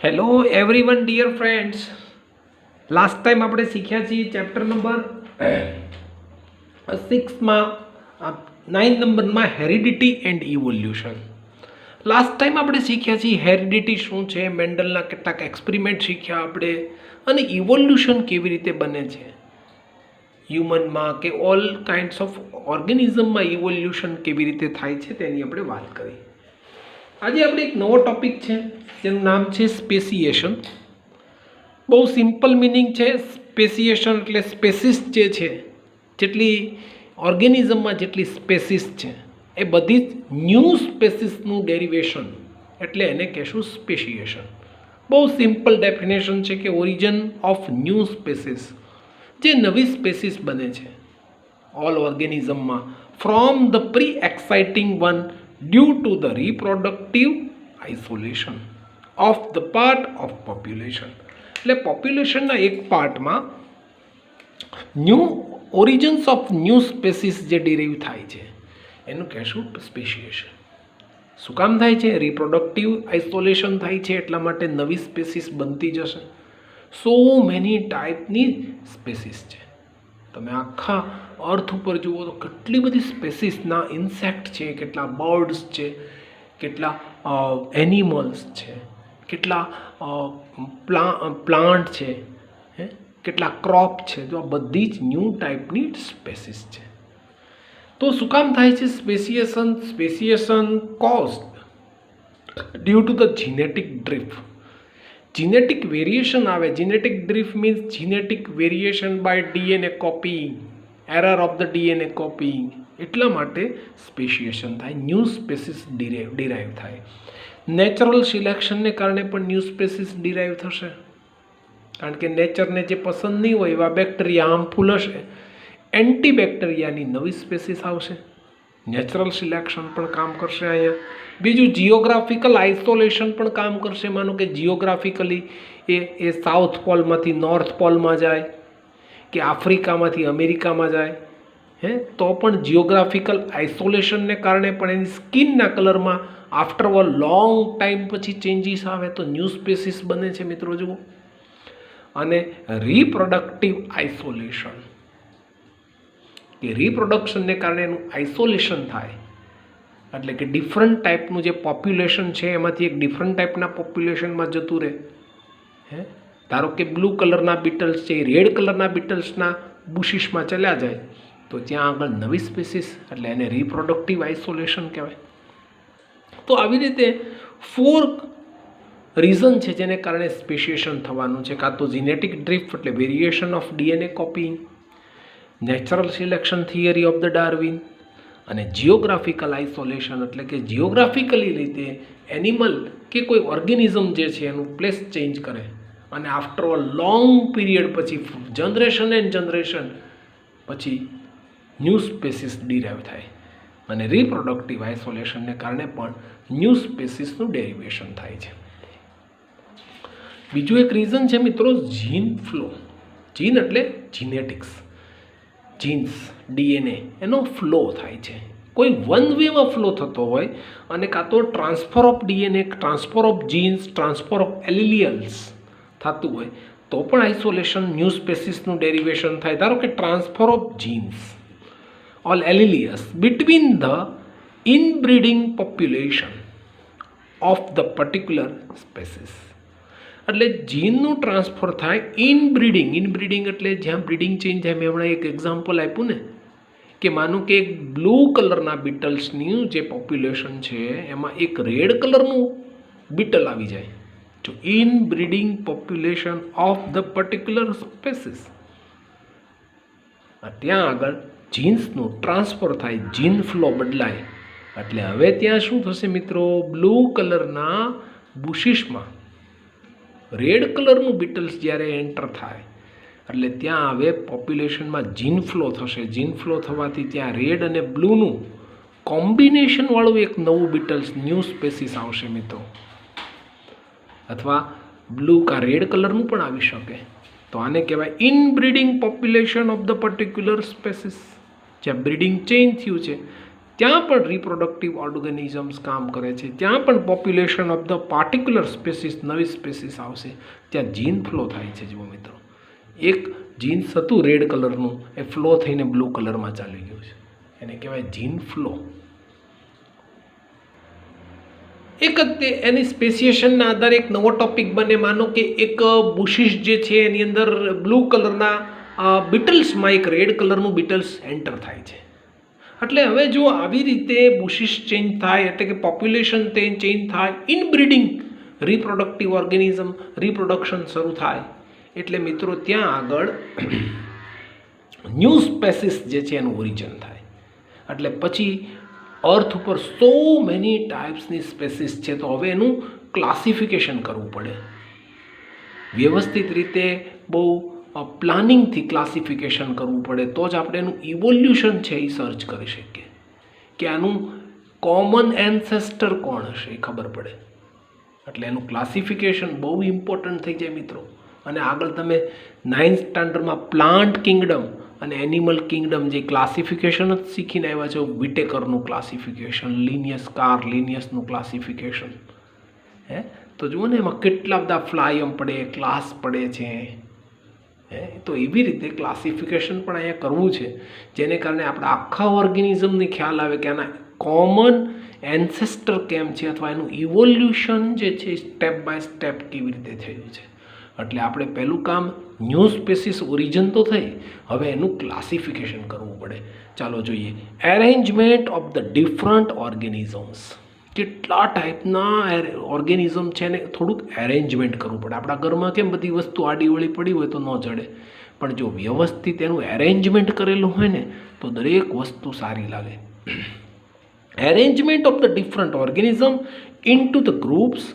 Hello everyone dear friends, last time આપણે શીખ્યા છીએ ચેપ્ટર નંબર 6માં 9 નંબરમાં heredity and evolution. Last time આપણે શીખ્યા છીએ હેરિડિટી શું છે, મેન્ડલના કેટલાક એક્સપેરિમેન્ટ શીખ્યા આપણે, અને ઇવોલ્યુશન કેવી રીતે બને છે હ્યુમનમાં કે ઓલ કાઇન્ડ્સ ઓફ ઓર્ગેનિઝમમાં ઇવોલ્યુશન કેવી રીતે થાય છે તેની આપણે વાત કરી. આજે આપણે એક નવો ટોપિક છે જેનું નામ છે સ્પેસિએશન. બહુ સિમ્પલ મિનિંગ છે. સ્પેસિએશન એટલે સ્પેસીસ જે છે, જેટલી ઓર્ગેનિઝમમાં જેટલી સ્પેસીસ છે એ બધી જ ન્યૂ સ્પેસીસનું ડેરિવેશન, એટલે એને કહેશું સ્પેસિએશન. બહુ સિમ્પલ ડેફિનેશન છે કે ઓરિજિન ઓફ ન્યૂ સ્પેસીસ, જે નવી સ્પેસીસ બને છે ઓલ ઓર્ગેનિઝમમાં from the pre existing one due to the reproductive isolation of the part of population. એટલે પોપ્યુલેશનના એક પાર્ટમાં ન્યૂ ઓરિજિન્સ ઓફ ન્યૂ સ્પેસીસ જે ડિરાઈવ થાય છે એનું કહેશું સ્પેસિએશન. શું કામ થાય છે? રિપ્રોડક્ટિવ આઇસોલેશન થાય છે એટલા માટે નવી સ્પેસીસ બનતી જશે. સો મેની ટાઈપની સ્પેસીસ છે. તમે આખા અર્થ ઉપર જુઓ તો કેટલી બધી સ્પેસીસના ઇન્સેક્ટ છે, કેટલા બર્ડ્સ છે, કેટલા એનિમલ્સ છે, કેટલા પ્લાન્ટ છે, કેટલા ક્રોપ છે. તો આ બધી જ ન્યૂ ટાઈપની સ્પેસીસ છે. તો શું કામ થાય છે speciation? Speciation caused due to the genetic drift. Genetic variation આવે. Genetic drift means genetic variation by DNA copying, error of the DNA copying. એટલા માટે સ્પેસિએશન થાય, ન્યૂ સ્પેસીસ ડિરાઈવ થાય. નેચરલ સિલેક્શનને કારણે પણ ન્યૂ સ્પેસીસ ડિરાઈવ થશે, કારણ કે નેચરને જે પસંદ નહીં હોય એવા બેક્ટેરિયા હાર્મફુલ હશે, એન્ટીબેક્ટેરિયાની નવી સ્પેસીસ આવશે. નેચરલ સિલેક્શન પણ કામ કરશે અહીંયા. બીજું જિયોગ્રાફિકલ આઇસોલેશન પણ કામ કરશે. માનો કે જિયોગ્રાફિકલી એ સાઉથ પોલમાંથી નોર્થ પોલમાં જાય કે આફ્રિકામાંથી અમેરિકામાં જાય, તો પણ જિયોગ્રાફિકલ આઇસોલેશનને કારણે પણ એની સ્કિનના કલરમાં આફ્ટર અ લોંગ ટાઈમ પછી ચેન્જીસ આવે તો ન્યૂ સ્પેસીસ બને છે મિત્રો, જુઓ. અને રિપ્રોડક્ટિવ આઇસોલેશન, કે રિપ્રોડક્શનને કારણે એનું આઇસોલેશન થાય, એટલે કે ડિફરન્ટ ટાઈપનું જે પોપ્યુલેશન છે એમાંથી એક ડિફરન્ટ ટાઈપના પોપ્યુલેશનમાં જતું રહે. ધારો કે બ્લુ કલરના બીટલ્સ છે એ રેડ કલરના બીટલ્સના બુશિસમાં ચલ્યા જાય તો ત્યાં આગળ નવી સ્પેસીસ, એટલે એને રિપ્રોડક્ટિવ આઇસોલેશન કહેવાય. તો આવી રીતે 4 રીઝન છે જેને કારણે સ્પેસિએશન થવાનું છે. કાં તો જીનેટિક ડ્રિફ્ટ એટલે variation of DNA copying, natural selection theory of the Darwin, અને જિયોગ્રાફિકલ આઇસોલેશન એટલે કે જિયોગ્રાફિકલી રીતે એનિમલ કે કોઈ ઓર્ગેનિઝમ જે છે એનું પ્લેસ ચેન્જ કરે અને આફ્ટર અ લોંગ પીરિયડ પછી જનરેશન એન્ડ જનરેશન પછી ન્યૂ સ્પેસીસ ડિરાઈવ થાય. અને રિપ્રોડક્ટિવ આઇસોલેશનને કારણે પણ ન્યૂ સ્પેસીસનું ડેરિવેશન થાય છે. બીજું એક રીઝન છે મિત્રો, જીન ફ્લો. જીન એટલે જીનેટિક્સ, જીન્સ, ડીએનએ એનો ફ્લો થાય છે. કોઈ વન વેમાં ફ્લો થતો હોય અને કાં તો transfer of DNA, transfer of genes, transfer of alleles થતું હોય તો પણ આઇસોલેશન, ન્યૂ સ્પેસીસનું ડેરિવેશન થાય. ધારો કે transfer of genes all alleles between the inbreeding population of the particular species. એટલે જીનનું ટ્રાન્સફર થાય ઇનબ્રીડિંગ. ઇનબ્રીડિંગ એટલે જ્યાં બ્રીડિંગ ચેન્જ થાય. મેં હમણાં એક એક્ઝામ્પલ આપ્યું ને, કે માનું કે એક બ્લુ કલરના બીટલ્સની જે પોપ્યુલેશન છે એમાં એક રેડ કલરનું બીટલ આવી જાય, તો inbreeding population of the particular species. ત્યાં આગળ જીન્સનું ટ્રાન્સફર થાય, જીન ફ્લો બદલાય. એટલે હવે ત્યાં શું થશે મિત્રો, બ્લુ કલરના બુશિસમાં રેડ કલરનું બીટલ્સ જ્યારે એન્ટર થાય એટલે ત્યાં હવે પોપ્યુલેશનમાં જીન ફ્લો થશે. જીન ફ્લો થવાથી ત્યાં રેડ અને બ્લુનું કોમ્બિનેશનવાળું એક નવું બીટલ્સ, ન્યૂ સ્પેસીસ આવશે મિત્રો. અથવા બ્લુ કા રેડ કલરનું પણ આવી શકે. તો આને કહેવાય inbreeding population of the particular species. જ્યાં બ્રીડિંગ ચેન્જ થયું છે ત્યાં પણ રિપ્રોડક્ટિવ ઓર્ગેનિઝમ્સ કામ કરે છે, ત્યાં પણ population of the particular spaces, નવી સ્પેસીસ આવશે, ત્યાં જીન ફ્લો થાય છે. જુઓ મિત્રો, એક જીન્સ હતું રેડ કલરનું, એ ફ્લો થઈને બ્લુ કલરમાં ચાલી ગયું છે, એને કહેવાય જીન ફ્લો. એક જ એની સ્પેસિએશનના આધારે એક નવો ટોપિક બને. માનો કે એક બુશિસ જે છે એની અંદર બ્લુ કલરના બીટલ્સમાં એક રેડ કલરનું બીટલ્સ એન્ટર થાય છે. એટલે હવે જો આવી રીતે બુશિસ ચેન્જ થાય, એટલે કે પોપ્યુલેશન ચેન્જ થાય, ઇનબ્રીડિંગ, રિપ્રોડક્ટિવ ઓર્ગેનિઝમ રિપ્રોડક્શન શરૂ થાય, એટલે મિત્રો ત્યાં આગળ ન્યૂ સ્પેસીસ જે છે એનું ઓરિજિન થાય. એટલે પછી અર્થ ઉપર સો મેની ટાઈપ્સની સ્પેસીસ છે, તો હવે એનું ક્લાસિફિકેશન કરવું પડે. વ્યવસ્થિત રીતે બહુ પ્લાનિંગથી ક્લાસિફિકેશન કરવું પડે, તો જ આપણે એનું ઇવોલ્યુશન છે એ સર્ચ કરી શકીએ કે આનું કોમન એન્સેસ્ટર કોણ હશે એ ખબર પડે. એટલે એનું ક્લાસિફિકેશન બહુ ઇમ્પોર્ટન્ટ થઈ જાય મિત્રો. અને આગળ તમે 9th સ્ટાન્ડર્ડમાં પ્લાન્ટ કિંગડમ અને એનિમલ કિંગડમ જે ક્લાસિફિકેશન જ શીખીને આવ્યા છો, વિટેકરનું ક્લાસિફિકેશન, લિનિયસ લિનિયસનું ક્લાસિફિકેશન. તો જુઓ ને એમાં કેટલા બધા ફ્લાયમ પડે, ક્લાસ પડે છે. તો એવી રીતે ક્લાસિફિકેશન પણ અહીંયા કરવું છે, જેને કારણે આપણે આખા ઓર્ગેનિઝમને ખ્યાલ આવે કે આના કોમન એન્સેસ્ટર કેમ છે, અથવા એનું ઇવોલ્યુશન જે છે સ્ટેપ બાય સ્ટેપ કેવી રીતે થયું છે. એટલે આપણે પહેલું કામ ન્યૂ સ્પેસીસ ઓરિજિન તો થઈ, હવે એનું ક્લાસિફિકેશન કરવું પડે. ચાલો જોઈએ, arrangement of the different organisms. કેટલા ટાઈપના ઓર્ગેનિઝમ છે ને થોડુંક એરેન્જમેન્ટ કરવું પડે. આપણા ઘરમાં કેમ બધી વસ્તુ આડીવળી પડી હોય તો ન ચડે, પણ જો વ્યવસ્થિત એનું એરેન્જમેન્ટ કરેલું હોય ને તો દરેક વસ્તુ સારી લાગે. Arrangement of the different organism into the groups,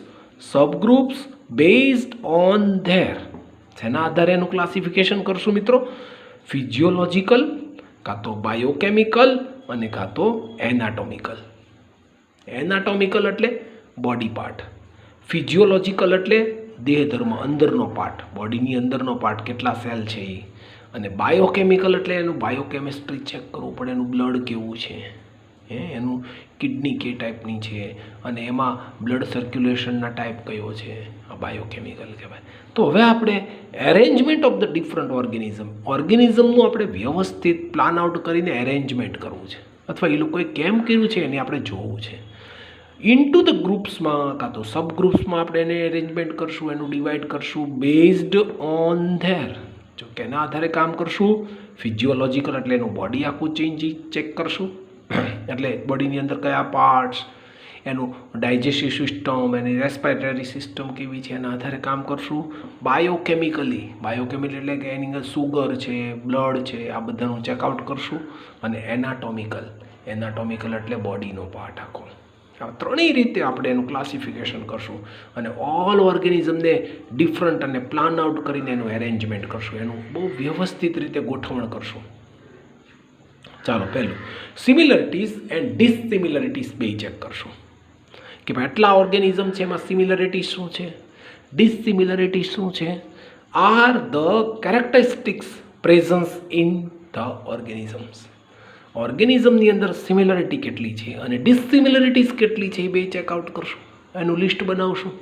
subgroups based on their. જેના આધારે એનું ક્લાસિફિકેશન કરશું મિત્રો? ફિઝિયોલોજીકલ, કાં તો બાયોકેમિકલ, અને કાં તો એનાટોમિકલ. એનાટોમિકલ એટલે બોડી પાર્ટ, ફિઝિયોલોજીકલ એટલે દેહ ધર્મ, અંદરનો પાર્ટ, બોડીની અંદરનો પાર્ટ, કેટલા સેલ છે એ. અને બાયોકેમિકલ એટલે એનું બાયોકેમિસ્ટ્રી ચેક કરવું પડે, એનું બ્લડ કેવું છે, એનું કિડની કે ટાઈપની છે, અને એમાં બ્લડ સર્ક્યુલેશનના ટાઈપ કયો છે, આ બાયોકેમિકલ કહેવાય. તો હવે આપણે એરેન્જમેન્ટ ઓફ ધ ડિફરન્ટ ઓર્ગેનિઝમનું આપણે વ્યવસ્થિત પ્લાન આઉટ કરીને એરેન્જમેન્ટ કરવું છે, અથવા એ લોકોએ કેમ કર્યું છે એની આપણે જોવું છે. ઇનટુ ધ ગ્રુપ્સમાં કાં તો સબ ગ્રુપ્સમાં આપણે એને એરેન્જમેન્ટ કરશું, એનું ડિવાઈડ કરશું બેઝડ ઓન ધેર. જો કેના આધારે કામ કરશું? ફિઝિયોલોજીકલ એટલે એનું બોડી આખું ચેક કરશું, એટલે બોડીની અંદર કયા પાર્ટ્સ, એનું ડાયજેસ્ટિવ સિસ્ટમ, એની રેસ્પિરેટરી સિસ્ટમ કેવી છે, એના આધારે કામ કરશું. બાયોકેમિકલી એટલે કે એની અંદર સુગર છે, બ્લડ છે, આ બધાનું ચેકઆઉટ કરશું. અને એનાટોમિકલ એટલે બોડીનો પાર્ટ આખો. આ ત્રણેય રીતે આપણે એનું ક્લાસિફિકેશન કરશું, અને ઓલ ઓર્ગેનિઝમને ડિફરન્ટ અને પ્લાન આઉટ કરીને એનું એરેન્જમેન્ટ કરશું, એનું બહુ વ્યવસ્થિત રીતે ગોઠવણ કરશું. ચાલો, પહેલું સિમિલરિટીઝ એન્ડ ડિસસિમિલરિટીઝ બે ચેક કરશું કે ભાઈ આટલા ઓર્ગેનિઝમ છે, એમાં સિમિલરિટી શું છે, ડિસસિમિલરિટી શું છે. Are the characteristics presence in the ઓર્ગેનિઝમની અંદર સિમિલરિટી કેટલી છે અને ડિસસિમિલરિટીઝ કેટલી છે, એ બે ચેકઆઉટ કરશું, એનું લિસ્ટ બનાવશું.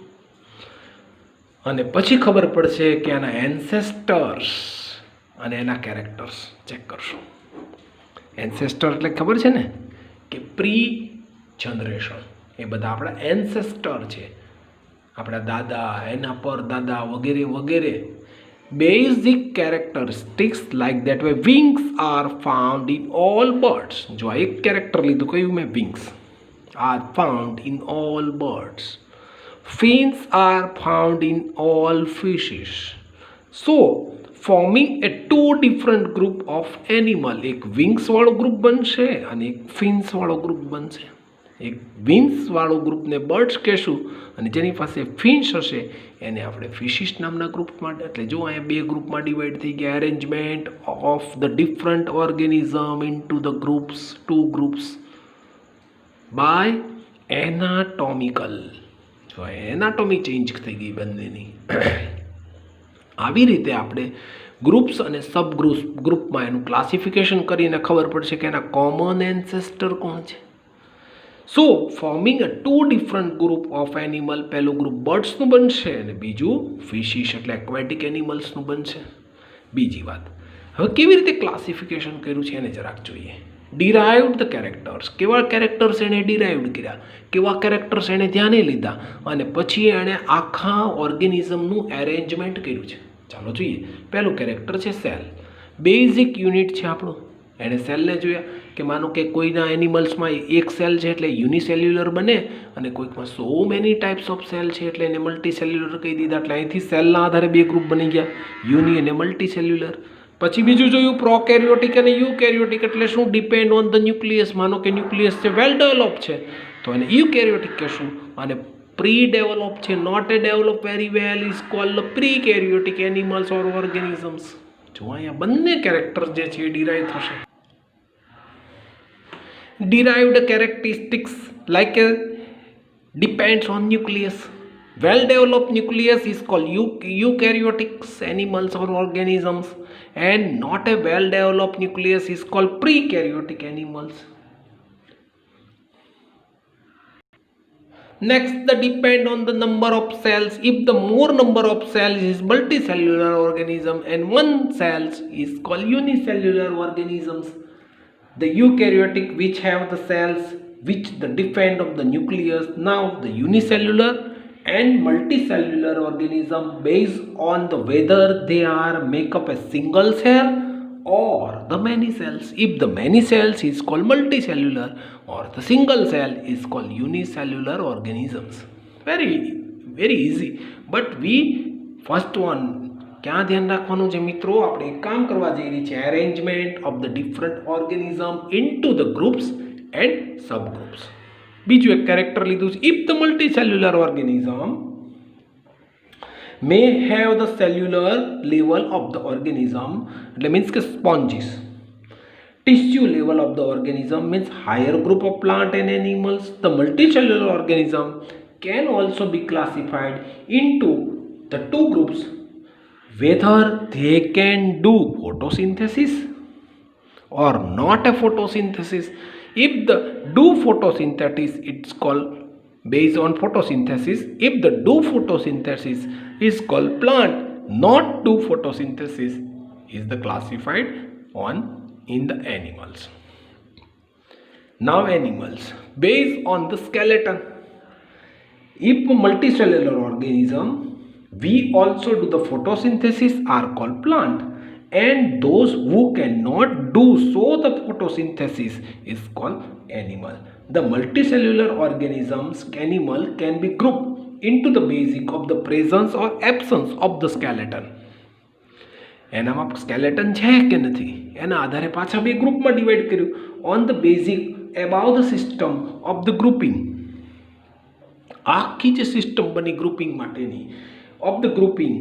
અને પછી ખબર પડશે કે આના એન્સેસ્ટર્સ અને એના કેરેક્ટર્સ ચેક કરશું. એન્સેસ્ટર એટલે ખબર છે ને કે પ્રી જનરેશન, એ બધા આપણા એન્સેસ્ટર છે, આપણા દાદા, એના પર દાદા વગેરે વગેરે. Basic characteristics like that way wings are found in all birds. જો એક કેરેક્ટર લીધું, કયું મેં? Wings are found in all birds. Fins are found in all fishes. So forming a two different group of animal. એક વિંગ્સવાળો group બનશે અને એક ફિન્સવાળો ગ્રુપ બનશે. એક વિંગ્સવાળો ગ્રુપને બર્ડ્સ કહેશું, અને જેની પાસે ફિન્સ હશે એને આપણે ફિશિસ નામના ગ્રુપમાં. એટલે જો અહીંયા બે ગ્રુપમાં ડિવાઈડ થઈ ગયા. Arrangement of the different organism into the groups, two groups by anatomical. જો એનાટોમી ચેન્જ થઈ ગઈ બંનેની. આવી રીતે આપણે ગ્રુપ્સ અને સબ ગ્રુપમાં એનું ક્લાસિફિકેશન કરીને ખબર પડશે કે એના કોમન એન્સેસ્ટર કોણ છે, so forming a two different group of animal. પહેલું ગ્રુપ બર્ડ્સનું બનશે અને બીજું ફિશિશ એટલે એક્વેટિક એનિમલ્સનું બનશે. બીજી વાત, હવે કેવી રીતે ક્લાસિફિકેશન કર્યું છે એને જરાક જોઈએ. ડિરાઇવ્ડ ધ કેરેક્ટર્સ, કેવા કેરેક્ટર્સ એણે ડિરાઇવ્ડ કર્યા, કેવા કેરેક્ટર્સ એણે ધ્યાને લીધા અને પછી એણે આખા ઓર્ગેનિઝમનું એરેન્જમેન્ટ કર્યું છે. ચાલો જોઈએ. પહેલું કેરેક્ટર છે સેલ. બેઝિક યુનિટ છે આપણું. એણે સેલને જોયા કે માનો કે કોઈના એનિમલ્સમાં એક સેલ છે એટલે યુનિસેલ્યુલર બને અને કોઈકમાં so many types of cell છે એટલે એને મલ્ટીસેલ્યુલર કહી દીધા. એટલે અહીંથી સેલના આધારે બે ગ્રુપ બની ગયા, યુનિ અને મલ્ટીસેલ્યુલર. પછી બીજું જોયું પ્રોકેરિયોટિક અને યુકેરિયોટિક. એટલે શું? Depend on the nucleus. માનો કે ન્યુક્લિયસ છે વેલ ડેવલપ છે તો એને યુકેરિયોટિક કહેશું, અને પ્રી ડેવલપ છે, not a develop very well, is called prokaryotic animals or organisms. જો અહીંયા બંને કેરેક્ટર જે છે એ ડિરાઈવ થશે. Derived characteristics like depends on nucleus. Well developed nucleus is called eukaryotic animals or organisms, and not a well developed nucleus is called prekaryotic animals. Next, the depend on the number of cells. If the more number of cells is multicellular organism and one cells is called unicellular organisms. The eukaryotic which have the cells which the depend of the nucleus. Now the unicellular and multicellular organism based on the whether they are make up a single cell or the many cells. If the many cells is called multicellular or the single cell is called unicellular organisms. Very easy, but we first one ક્યાં ધ્યાન રાખવાનું છે મિત્રો? આપણે એક કામ કરવા જઈ રહી છે, arrangement of the different organism into the groups and subgroups. બીજું એક કેરેક્ટર લીધું છે. If the multicellular organism may have the cellular level of the organism, એટલે મીન્સ કે sponges. Tissue level of the organism means higher group of plant and animals. The multicellular organism can also be classified into the two groups whether they can do photosynthesis or not a photosynthesis. If the do photosynthesis, it's called based on photosynthesis. If the do photosynthesis is called plant, not do photosynthesis is the classified on in the animals. Now animals based on the skeleton. If multicellular organism we also do the photosynthesis are called plant, and those who cannot do so the photosynthesis is called animal. The multicellular organisms animal can be grouped into the basic of the presence or absence of the skeleton. એનામાં skeleton છે કે નથી એના આધારે પાછા બે ગ્રુપમાં divide કર્યું on the basic about the system of the grouping. આખી જે સિસ્ટમ બની ગ્રુપિંગ માટેની of the grouping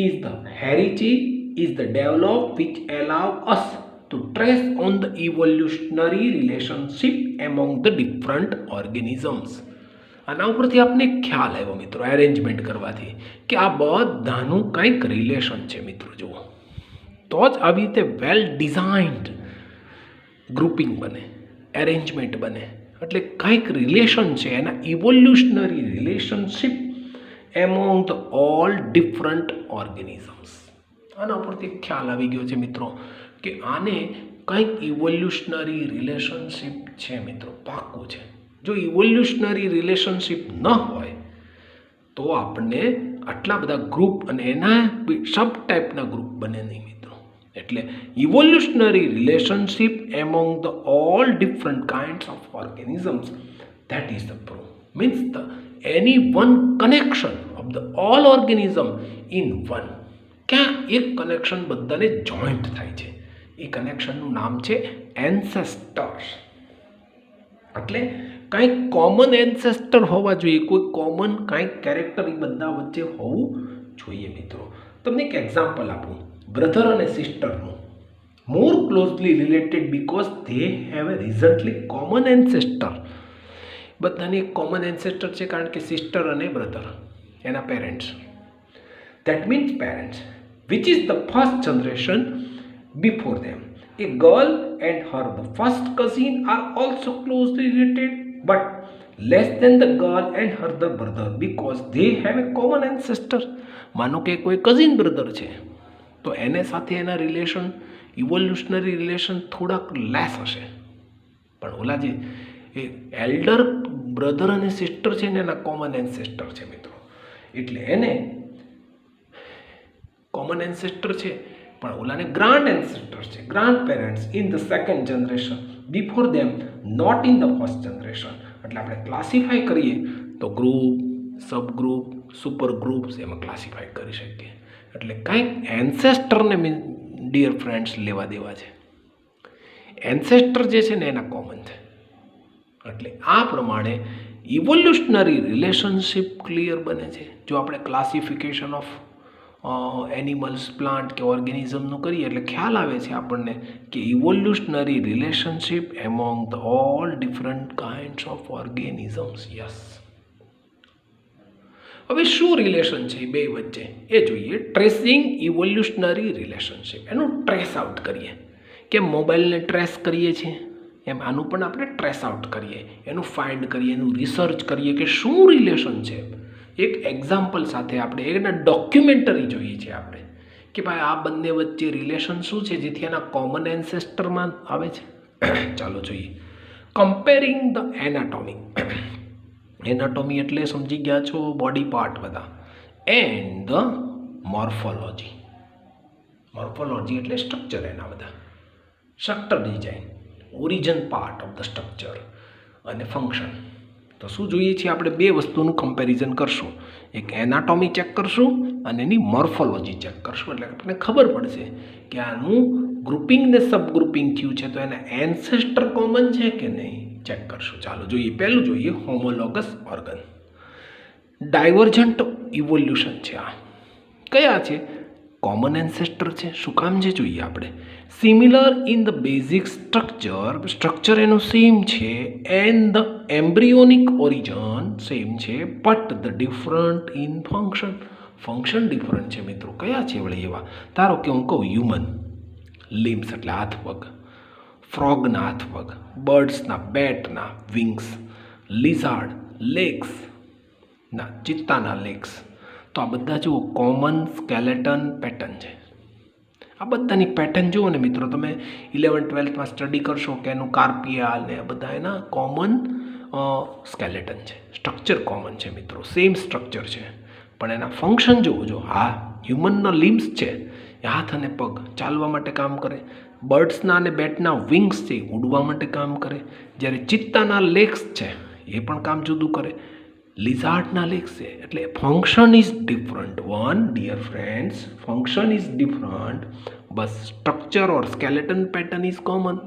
is the hierarchy is the develop which allow us to trace on the evolutionary relationship among the different organisms. આના ઉપરથી આપને ખ્યાલ આવ્યો મિત્રો એરેન્જમેન્ટ કરવાથી કે આ બધાનું કંઈક રિલેશન છે મિત્રો. જુઓ તો જ આવી રીતે વેલ ડિઝાઇન્ડ ગ્રુપિંગ બને, એરેન્જમેન્ટ બને, એટલે કંઈક રિલેશન છે એના evolutionary relationship among the all different organisms. આના ઉપરથી ખ્યાલ આવી ગયો છે મિત્રો કે આને કંઈક ઇવોલ્યુશનરી રિલેશનશિપ છે મિત્રો, પાક્કું છે. જો ઇવોલ્યુશનરી રિલેશનશિપ ન હોય તો આપણને આટલા બધા ગ્રુપ અને એના સબ ટાઈપના ગ્રુપ બને નહીં મિત્રો. એટલે evolutionary relationship among the all different kinds of organisms, that is the proof. Means the any one connection of the all organism in one. ક્યાં એક કનેક્શન બધાને જોઈન્ટ થાય છે, એ કનેક્શનનું નામ છે એન્સેસ્ટર્સ. એટલે કંઈક કોમન એન્સેસ્ટર હોવા જોઈએ, કોઈ કોમન કંઈક કેરેક્ટર એ બધા વચ્ચે હોવું જોઈએ મિત્રો. તમને એક એક્ઝામ્પલ આપું, બ્રધર અને સિસ્ટરનું. More closely related because they have a resultly common ancestor. બધાને એક કોમન એન્સેસ્ટર છે કારણ કે સિસ્ટર અને બ્રધર એના parents. That means parents which is the first generation before them. A girl and her the first cousin are also closely related but less than the girl and her the brother because they have a common ancestor. માનો કે કોઈ cousin brother છે તો એને સાથે એના relation evolutionary relation થોડાક less હશે, પણ ઓલા જે એ એલ્ડર બ્રધર અને સિસ્ટર છે ને એના કોમન એન્સેસ્ટર છે મિત્રો, એટલે એને કોમન એન્સેસ્ટર છે પણ ઓલાને ગ્રાન્ડ એન્સેસ્ટર છે, grand parents in the second generation before them, not in the first generation. એટલે આપણે ક્લાસિફાઈ કરીએ તો group, sub group, super groups એમાં ક્લાસિફાઈ કરી શકીએ. એટલે કંઈક એન્સેસ્ટરને ડિયર ફ્રેન્ડ્સ લેવા દેવા છે, એન્સેસ્ટર જે છે ને એના કોમન છે. એટલે આ પ્રમાણે ઇવોલ્યુશનરી રિલેશનશિપ ક્લિયર બને છે જો આપણે ક્લાસિફિકેશન ઓફ એનિમલ્સ, પ્લાન્ટ કે ઓર્ગેનિઝમનું કરીએ. એટલે ખ્યાલ આવે છે આપણને કે evolutionary relationship among the all different kinds of organisms. Yes. હવે શું રિલેશન છે બે વચ્ચે એ જોઈએ. ટ્રેસિંગ ઇવોલ્યુશનરી રિલેશનશિપ, એનું ટ્રેસ આઉટ કરીએ. કે મોબાઈલને ટ્રેસ કરીએ છીએ એમ આનું પણ આપણે ટ્રેસ આઉટ કરીએ, એનું ફાઇન્ડ કરીએ, એનું રિસર્ચ કરીએ કે શું રિલેશન છે. એક એક્ઝામ્પલ સાથે આપણે એના ડોક્યુમેન્ટરી જોઈએ છીએ આપણે કે ભાઈ આ બંને વચ્ચે રિલેશન શું છે જેથી એના કોમન એન્સેસ્ટરમાં આવે છે. ચાલો જોઈએ. Comparing the anatomy. એનાટોમી એટલે સમજી ગયા છો બોડી પાર્ટ બધા. And the morphology. મોર્ફોલોજી એટલે સ્ટ્રક્ચર એના બધા, structure design, origin part of the structure અને ફંક્શન. તો શું જોઈએ છીએ આપણે બે વસ્તુનું કમ્પેરિઝન કરશું. એક એનાટોમી ચેક કરશું અને એની મોર્ફોલોજી ચેક કરશું. એટલે આપણને ખબર પડશે કે આનું ગ્રુપિંગ ને સબ ગ્રુપિંગ થયું છે તો એના એન્સેસ્ટર કોમન છે કે નહીં ચેક કરશું. ચાલો જોઈએ. પહેલું જોઈએ હોમોલોગસ ઓર્ગન. ડાયવર્જન્ટ ઇવોલ્યુશન છે આ. કયા છે? કોમન એન્સેસ્ટર છે. શું કામ છે જોઈએ આપણે. Similar in the basic structure, structure એનું સેમ છે, and the embryonic origin same છે, but the different in function. Function different છે મિત્રો. કયા છે વળી એવા? ધારો કે હું કહું હ્યુમન લિમ્સ એટલે હાથ પગ, ફ્રોગના હાથ પગ, બર્ડ્સના બેટના વિંગ્સ, લિઝાર્ડ લેગ્સ ના, ચિત્તાના લેગ્સ. તો આ બધા જુઓ કોમન સ્કેલેટન પેટર્ન છે. આ બધાની પેટર્ન જુઓ ને મિત્રો, તમે 11th-12thમાં સ્ટડી કરશો કે એનું કાર્પિયા ને બધા એના કોમન સ્કેલેટન છે, સ્ટ્રક્ચર કોમન છે મિત્રો, સેમ સ્ટ્રક્ચર છે. પણ એના ફંક્શન જુઓ. જો હા હ્યુમનના લિમ્સ છે એ હાથ અને પગ ચાલવા માટે કામ કરે, બર્ડ્સના અને બેટના વિંગ્સ છે ઉડવા માટે કામ કરે, જ્યારે ચિત્તાના લેગ્સ છે એ પણ કામ જુદું કરે, લિઝાર્ડના લેગ્સ છે. એટલે function is different. One dear friends, function is different બસ structure or skeleton pattern is common.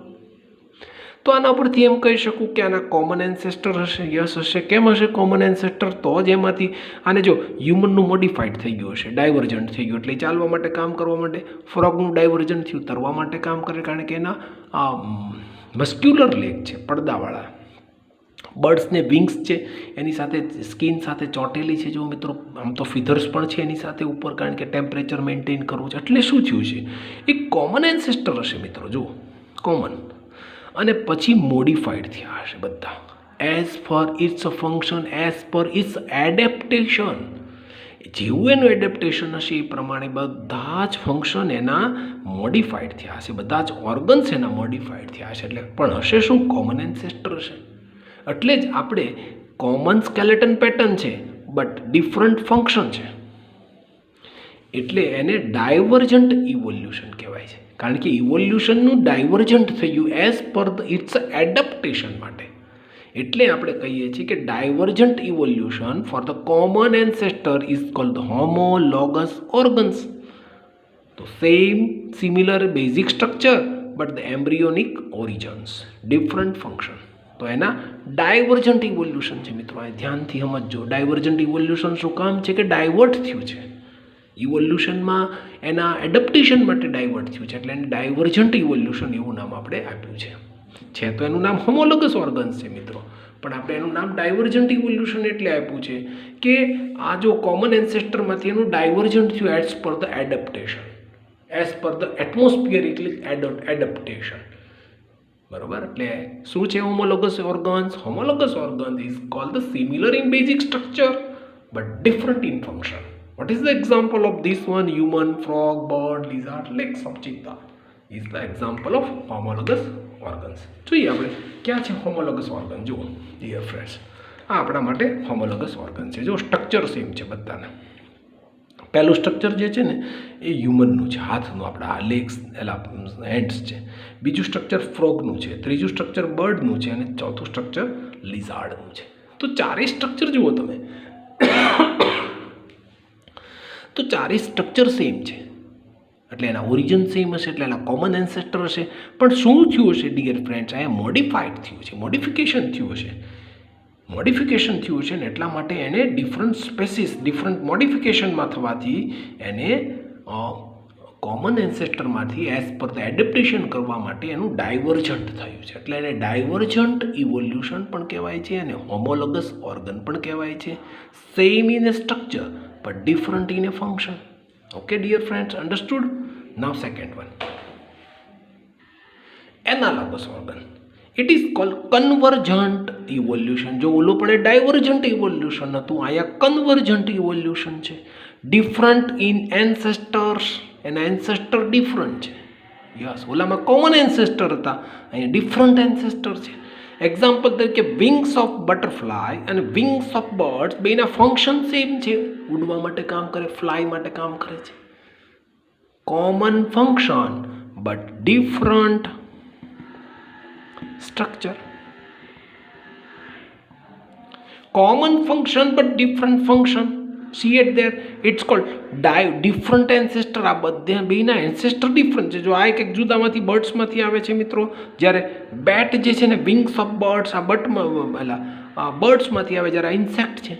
તો આના પરથી એમ કહી શકું કે આના કોમન એન્સેસ્ટર હશે. યસ હશે. કેમ હશે કોમન એન્સેસ્ટર? તો જ એમાંથી આને જો હ્યુમનનું મોડિફાઈડ થઈ ગયું હશે, ડાયવર્જન્ટ થઈ ગયું એટલે ચાલવા માટે કામ કરવા માટે. ફ્રોગનું ડાયવર્જન્ટ થયું, તરવા માટે કામ કરે કારણ કે એના મસ્ક્યુલર લેગ છે પડદાવાળા. બર્ડ્સને વિંગ્સ છે એની સાથે સ્કિન સાથે ચોંટેલી છે જો મિત્રો. આમ તો ફીધર્સ પણ છે એની સાથે ઉપર કારણ કે ટેમ્પરેચર મેન્ટેન કરવું છે. એટલે શું થયું છે? એક કોમન એન્સેસ્ટર હશે મિત્રો. જુઓ કોમન, અને પછી મોડિફાઈડ થયા હશે બધા as per its function, as per its adaptation. જેવું એનું એડેપ્ટેશન હશે એ પ્રમાણે બધા જ ફંક્શન એના મોડિફાઈડ થયા હશે, બધા જ ઓર્ગન્સ એના મોડિફાઈડ થયા હશે. એટલે પણ હશે શું? કોમન એન્સેસ્ટર હશે. એટલે જ આપણે કોમન સ્કેલેટન પેટર્ન છે બટ ડિફરન્ટ ફંક્શન છે, એટલે એને ડાયવર્જન્ટ ઇવોલ્યુશન કહેવાય છે. કારણ કે ઇવોલ્યુશનનું ડાયવર્જન્ટ થયું એઝ પર ઇટ્સ એડપ્ટેશન માટે. એટલે આપણે કહીએ છીએ કે divergent evolution for the common ancestor is called the homologous organs. તો same similar basic structure but the embryonic origins, different function. તો એના ડાયવર્જન્ટ ઇવોલ્યુશન છે મિત્રો. આ ધ્યાનથી સમજો. ડાયવર્જન્ટ ઇવોલ્યુશન શું કામ છે? કે ડાયવર્ટ થયું છે. ઇવોલ્યુશનમાં એના એડપ્ટેશન માટે ડાયવર્ટ થયું છે એટલે એને ડાયવર્જન્ટ ઇવોલ્યુશન એવું નામ આપણે આપ્યું છે. તો એનું નામ હોમોલોગસ ઓર્ગન્સ છે મિત્રો, પણ આપણે એનું નામ ડાયવર્જન્ટ ઇવોલ્યુશન એટલે આપ્યું છે કે આ જો કોમન એન્સેસ્ટરમાંથી એનું ડાયવર્જન્ટ થયું as per the adaptation, as per the atmosphere એટલે એડપ્ટેશન. બરોબર. એટલે શું છે homologous organs? Homologous organ is called the similar in basic structure but different in function. What is the example of this one? Human, frog, bird, lizard, legs of cheetah is the example of homologous organs. જોઈએ આપણે ક્યાં છે homologous organ. જુઓ dear friends, આ આપણા માટે homologous organ છે. જો સ્ટ્રક્ચર સેમ છે બધાને. પહેલું સ્ટ્રક્ચર જે છે ને એ હ્યુમનનું છે, હાથનું, આપણા લેગ્સ એલા હેન્ડ્સ છે. બીજું સ્ટ્રક્ચર ફ્રોગનું છે, ત્રીજું સ્ટ્રક્ચર બર્ડનું છે અને ચોથું સ્ટ્રક્ચર લિઝાર્ડનું છે. તો ચારેય સ્ટ્રક્ચર જુઓ તમે, તો ચારેય સ્ટ્રક્ચર સેમ છે. એટલે એના ઓરિજિન સેમ હશે, એટલે એના કોમન એન્સેસ્ટર હશે. પણ શું થયું હશે ડિયર ફ્રેન્ડ્સ? અહીંયા મોડિફાઈડ થયું છે, મોડિફિકેશન થયું હશે. મોડિફિકેશન થયું છે ને એટલા માટે એને ડિફરન્ટ સ્પેસીસ, ડિફરન્ટ મોડિફિકેશનમાં થવાથી એને કોમન એન્સેસ્ટરમાંથી એઝ પર ધ એડેપ્ટેશન કરવા માટે એનું ડાયવર્જન્ટ થયું છે. એટલે એને ડાયવર્જન્ટ ઇવોલ્યુશન પણ કહેવાય છે અને હોમોલોગસ ઓર્ગન પણ કહેવાય છે. Same in a structure but different in a function. Okay dear friends, understood? Now second one, analogous organ. It is called convergent evolution. જો ઓલો પણ ડાયવર્જન્ટ ઇવોલ્યુશન હતું, અહીંયા કન્વર્જન્ટ ઇવોલ્યુશન છે. ડિફરન્ટ ઇન એન્સેસ્ટર્સ, એના એન્સેસ્ટર ડિફરન્ટ છે. Yes, ઓલામાં common એન્સેસ્ટર હતા, અહીંયા ડિફરન્ટ એન્સેસ્ટર છે. એક્ઝામ્પલ તરીકે વિંગ્સ ઓફ બટરફ્લાય અને વિંગ્સ ઓફ બર્ડ્સ બેના ફંક્શન સેમ છે. ઉડવા માટે કામ કરે, ફ્લાય માટે કામ કરે છે. Common function but different structure. Common function but different function. See it there, it's called different ancestor. આ બધા બેના એન્સેસ્ટર ડિફરન્ટ છે. જો આ એક જુદામાંથી બર્ડ્સમાંથી આવે છે મિત્રો, જ્યારે બેટ જે છે ને વિંગ્સ ઓફ બર્ડ્સ આ બટમાં પેલા બર્ડ્સમાંથી આવે, જ્યારે આ ઇન્સેક્ટ છે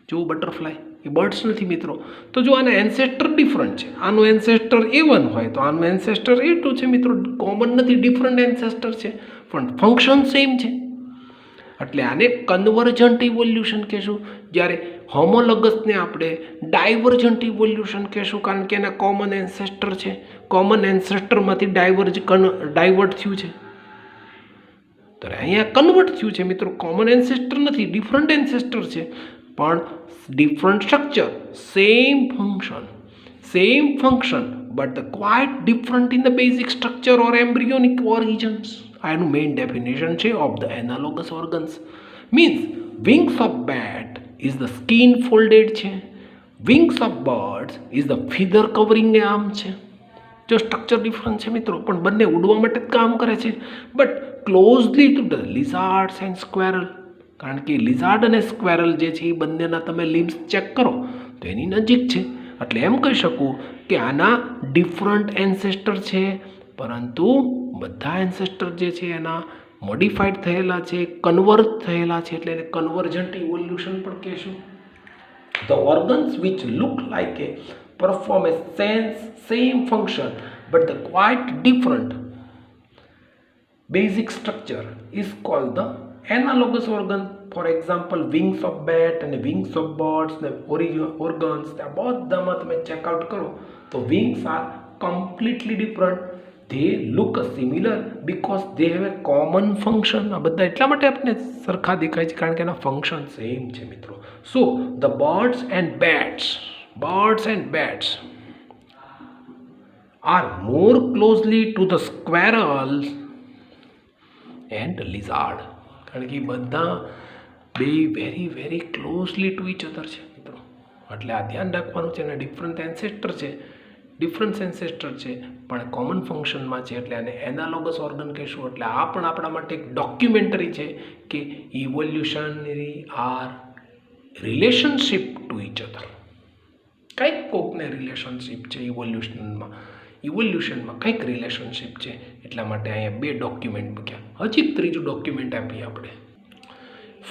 જો બટરફ્લાય એ બર્ડ્સ નથી મિત્રો. તો જો આના એન્સેસ્ટર ડિફરન્ટ છે, આનું એન્સેસ્ટર A1 હોય તો આનું એન્સેસ્ટર A2 છે મિત્રો. કોમન નથી, ડિફરન્ટ એન્સેસ્ટર છે પણ ફંક્શન સેમ છે. એટલે આને કન્વર્જન્ટ ઇવોલ્યુશન કહેશું, જ્યારે હોમોલોગસને આપણે ડાયવર્જન્ટ ઇવોલ્યુશન કહેશું, કારણ કે એના કોમન એન્સેસ્ટર છે. કોમન એન્સેસ્ટરમાંથી ડાયવર્ટ થયું છે, તો અહીંયા કન્વર્ટ થયું છે મિત્રો. કોમન એન્સેસ્ટર નથી, ડિફરન્ટ એન્સેસ્ટર છે પણ different structure, same function but the quite different in the basic structure or embryonic origins. આ એનું મેઇન ડેફિનેશન છે of the analogous organs. Means wings of bat is the skin folded છે, wings of birds is the feather covering arm છે. જો structure different છે મિત્રો, પણ બંને ઉડવા માટે જ કામ કરે છે. But closely to the lizards and squirrel, કારણ કે લિઝાર્ડ અને સ્ક્વેરલ જે છે એ બંનેના તમે લિમ્સ ચેક કરો તો એની નજીક છે. એટલે એમ કહી શકું કે આના ડિફરન્ટ એન્સેસ્ટર છે, પરંતુ બધા એન્સેસ્ટર જે છે એના મોડિફાઈડ થયેલા છે, કન્વર્જ થયેલા છે, એટલે એને કન્વર્જન્ટ ઇવોલ્યુશન પણ કહેશું. The organs which look like a perform a same function but the quite different basic structure is called the analogous organ. For example wings of bat અને વિંગ્સ ઓફ બર્ડ્સ ને organs ત્યાં બધામાં તમે check out કરો તો wings are completely different. they look similar because they have a common function. આ બધા એટલા માટે આપણે સરખા દેખાય છે કારણ કે એના ફંક્શન સેમ છે મિત્રો. So the birds and bats are more closely to the squirrels and lizard, કારણ કે બધા બે very closely to each other છે મિત્રો. એટલે આ ધ્યાન રાખવાનું છે. અને ડિફરન્ટ એન્સેસ્ટર છે, ડિફરન્સ એન્સેસ્ટર છે પણ કોમન ફંક્શનમાં છે, એટલે આને એનાલોગસ ઓર્ગન કહીશું. એટલે આ પણ આપણા માટે એક ડોક્યુમેન્ટરી છે કે evolutionary are relationship to each other. કંઈક કોકને રિલેશનશિપ છે ઇવોલ્યુશનમાં કંઈક રિલેશનશિપ છે, એટલા માટે અહીંયા બે ડોક્યુમેન્ટ મૂક્યા. હજી એક ત્રીજું ડોક્યુમેન્ટ આપીએ આપણે,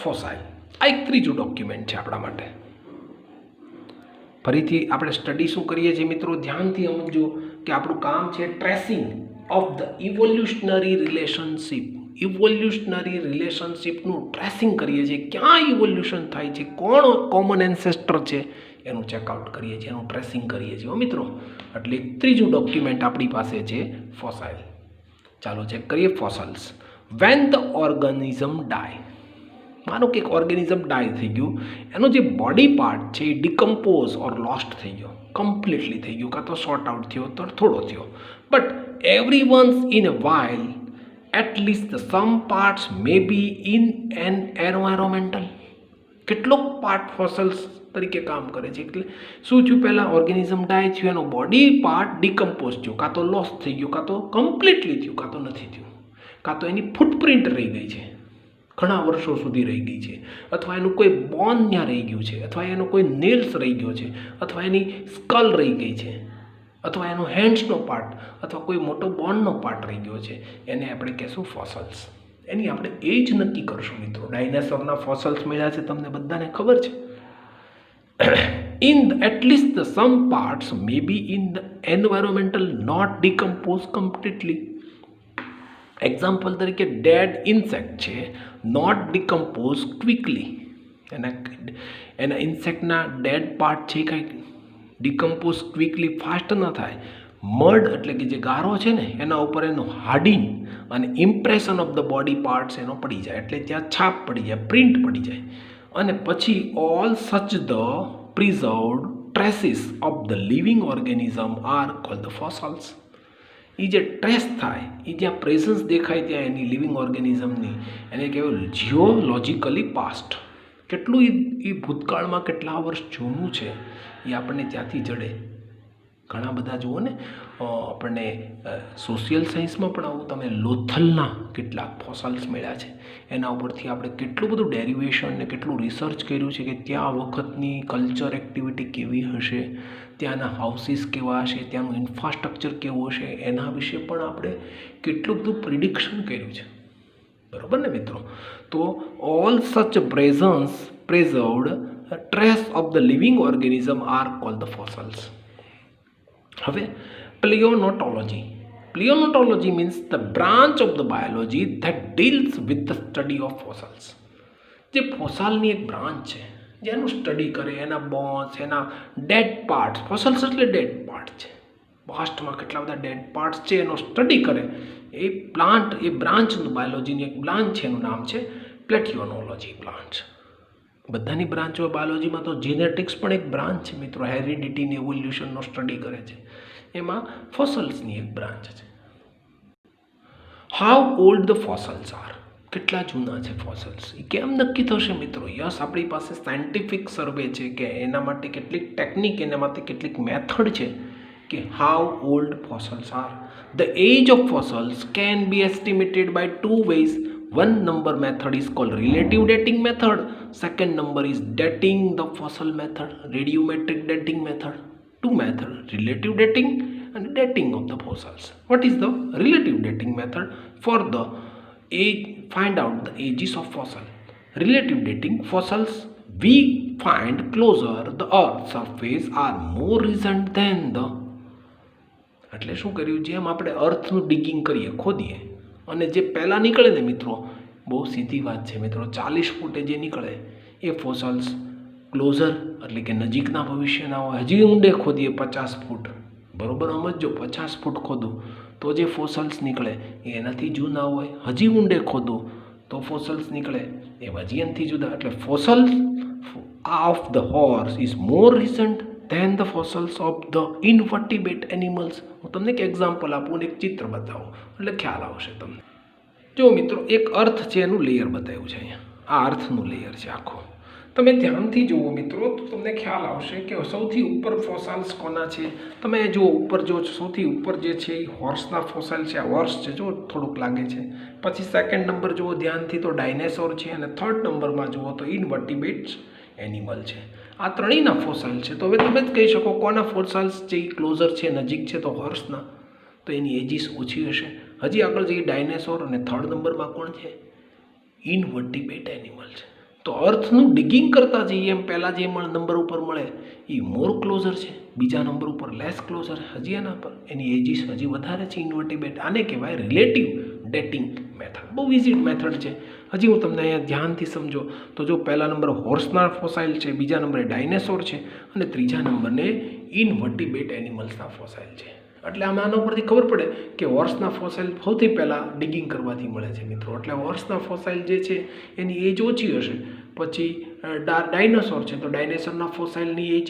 ફોસાઇલ. આ એક ત્રીજું ડોક્યુમેન્ટ છે આપણા માટે. ફરીથી આપણે સ્ટડી શું કરીએ છીએ મિત્રો, ધ્યાનથી સમજો કે આપણું કામ છે ટ્રેસિંગ ઓફ ધ ઇવોલ્યુશનરી રિલેશનશિપનું ટ્રેસિંગ કરીએ છીએ. ક્યાં ઇવોલ્યુશન થાય છે, કોણ કોમન એન્સેસ્ટર છે એનું ચેકઆઉટ કરીએ છીએ, એનું ટ્રેસિંગ કરીએ છીએ મિત્રો. એટલે ત્રીજું ડોક્યુમેન્ટ આપણી પાસે છે ફોસાઇલ. ચાલો ચેક કરીએ ફોસલ્સ. વેન ધ ઓર્ગેનિઝમ ડાય, માનો કે એક ઓર્ગેનિઝમ ડાય થઈ ગયું, એનો જે બોડી પાર્ટ છે એ ડિકમ્પોઝ ઓર લોસ્ટ થઈ ગયો, કમ્પ્લીટલી થઈ ગયું, કાં તો શોર્ટ આઉટ થયો તો થોડો થયો. But every once in a while at least some parts may be in an environmental, કેટલોક પાર્ટ ફોસલ્સ તરીકે કામ કરે છે. એટલે શું થયું, પહેલાં ઓર્ગેનિઝમ ડાય થયું, એનો બોડી પાર્ટ ડિકમ્પોઝ થયું, કાં તો લોસ થઈ ગયું, કાં તો કમ્પ્લીટલી થયું, કાં તો નથી થયું, કાં તો એની ફૂટપ્રિન્ટ રહી ગઈ છે, ઘણા વર્ષો સુધી રહી ગઈ છે, અથવા એનું કોઈ બોન ત્યાં રહી ગયું છે, અથવા એનો કોઈ નેલ્સ રહી ગયો છે, અથવા એની સ્કલ રહી ગઈ છે, અથવા એનો હેન્ડ્સનો પાર્ટ અથવા કોઈ મોટો બોનનો પાર્ટ રહી ગયો છે, એને આપણે કહેશું ફોસલ્સ. એની આપણે એજ નક્કી કરશું મિત્રો. ડાયનાસોરના ફોસલ્સ મળ્યા છે તમને બધાને ખબર છે. in at least the some parts may be in the environmental not decompose completely. Example તરીકે ડેડ ઇન્સેક્ટ છે, નોટ ડિકમ્પોઝ ક્વિકલી, એના ઇન્સેક્ટના ડેડ પાર્ટ છે કાંઈ ડિકમ્પોઝ ક્વિકલી ફાસ્ટ ન થાય. મડ એટલે કે જે ગારો છે ને એના ઉપર એનું હાર્ડિંગ અને impression of the body parts એનો પડી જાય, એટલે ત્યાં છાપ પડી જાય, પ્રિન્ટ પડી જાય, અને પછી all such the preserved traces of the living organism are called the fossils. એ જે ટ્રેસ થાય, એ જ્યાં પ્રેઝન્સ દેખાય ત્યાં એની લિવિંગ ઓર્ગેનિઝમની, એને કહેવાય જીઓલોજિકલી પાસ્ટ. કેટલું એ ભૂતકાળમાં કેટલા વર્ષ જૂનું છે એ આપણને ત્યાંથી જડે. ઘણા બધા જુઓ ને, આપણને સોશિયલ સાયન્સમાં પણ આવું તમે લોથલના કેટલાક ફોસલ્સ મળ્યા છે, એના ઉપરથી આપણે કેટલું બધું ડેરિવેશન ને કેટલું રિસર્ચ કર્યું છે કે ત્યાં વખતની કલ્ચર એક્ટિવિટી કેવી હશે, ત્યાંના હાઉસીસ કેવા હશે, ત્યાંનું ઇન્ફ્રાસ્ટ્રક્ચર કેવું હશે, એના વિશે પણ આપણે કેટલું બધું પ્રિડિક્શન કર્યું છે. બરાબર ને મિત્રો? તો all such preserved trace of the living organism are called the fossils. હવે palaeontology. Palaeontology means the branch of the biology that deals with the study of fossils. જે ફોસાલની એક બ્રાન્ચ છે જેનું સ્ટડી કરે, એના બોન્સ, એના ડેડ પાર્ટ્સ. ફોસલ્સ એટલે ડેડ પાર્ટ છે, પાસ્ટમાં કેટલા બધા ડેડ પાર્ટ્સ છે એનો સ્ટડી કરે. એ પ્લાન્ટ, એ બ્રાન્ચનું બાયોલોજીની એક બ્રાન્ચ છે, એનું નામ છે પ્લેટિયોનોલોજી બ્રાન્ચ. બધાની બ્રાન્ચ હોય બાયોલોજીમાં, તો જીનેટિક્સ પણ એક બ્રાન્ચ છે મિત્રો, હેરિડિટી ને એવોલ્યુશનનો સ્ટડી કરે છે, એમાં ફોસલ્સની એક બ્રાન્ચ છે. હાઉ ઓલ્ડ ધ ફોસલ્સ આર, કેટલા જૂના છે ફોસલ્સ, એ કેમ નક્કી થશે મિત્રો? યસ, આપણી પાસે સાયન્ટિફિક સર્વે છે કે એના માટે કેટલીક ટેકનિક, એના માટે કેટલીક મેથડ છે કે how old fossils are. The age of fossils can be estimated by two ways. One number method is called relative dating method. Second number is dating the fossil method, radiometric dating method. Two methods, relative dating and dating of the fossils. What is the relative dating method? For the age, find out the ages of fossil. Relative dating fossils we find closer the earth's surface are more recent than the. એટલે શું કર્યું, જેમ આપણે અર્થનું ડિગિંગ કરીએ, ખોદીએ, અને જે પહેલાં નીકળે ને મિત્રો, બહુ સીધી વાત છે મિત્રો, 40 ફૂટે જે નીકળે એ ફોસલ્સ ક્લોઝર એટલે કે નજીકના ભવિષ્યના હોય. હજી ઊંડે ખોદીએ 50 ફૂટ, બરાબર સમજો, 50 ફૂટ ખોદું તો જે ફોસલ્સ નીકળે એ એનાથી જૂના હોય. હજી ઊંડે ખોદું તો ફોસલ્સ નીકળે એ હજી એનાથી જુદા. એટલે fossils of the horse is more recent than the fossils of the invertebrate animals. હું તમને એક એક્ઝામ્પલ આપું અને એક ચિત્ર બતાવું એટલે ખ્યાલ આવશે તમને. જો મિત્રો, એક અર્થ છે, એનું લેયર બતાવ્યું છે અહીંયા. આ અર્થનું લેયર છે આખું. તમે ધ્યાનથી જુઓ મિત્રો તો તમને ખ્યાલ આવશે કે સૌથી ઉપર ફોસલ્સ કોના છે. તમે જો ઉપર જો સૌથી ઉપર જે છે એ હોર્સના ફોસલ છે. આ હોર્સ છે, જો થોડુંક લાગે છે. પછી સેકન્ડ નંબર જુઓ ધ્યાનથી તો ડાયનેસોર છે, અને થર્ડ નંબરમાં જુઓ તો ઇનવર્ટિબ્રેટ એનિમલ છે. આ ત્રણેયના ફોસલ છે. તો હવે તમે જ કહી શકો કોના ફોસલ્સ છે એ ક્લોઝર છે, નજીક છે. તો હોર્સના, તો એની એજીસ ઓછી હશે. હજી આગળ જઈએ ડાયનેસોર, અને થર્ડ નંબરમાં કોણ છે? ઇનવર્ટિબ્રેટ એનિમલ છે. તો અર્થનું ડિગિંગ કરતા જઈએ એમ પહેલાં જે નંબર ઉપર મળે એ મોર ક્લોઝર છે, બીજા નંબર ઉપર લેસ ક્લોઝર, હજી એના પર એની એજીસ હજી વધારે છે ઇન્વર્ટિબ્રેટ. આને કહેવાય રિલેટિવ ડેટિંગ મેથડ. બહુ ઇઝી મેથડ છે. હજી હું તમને અહીંયા ધ્યાનથી સમજો તો જો પહેલા નંબર હોર્સના ફોસાઇલ છે, બીજા નંબરે ડાયનેસોર છે, અને ત્રીજા નંબરને ઇનવર્ટિબ્રેટ એનિમલ્સના ફોસાઇલ છે. એટલે આમાં આના પરથી ખબર પડે કે હોર્સના ફોસાઇલ સૌથી પહેલાં ડિગિંગ કરવાથી મળે છે મિત્રો. એટલે હોર્સના ફોસાઇલ જે છે એની એજ ઓછી હશે. પછી ડાયનોસોર છે તો ડાયનોસોરના ફોસાઇલની એજ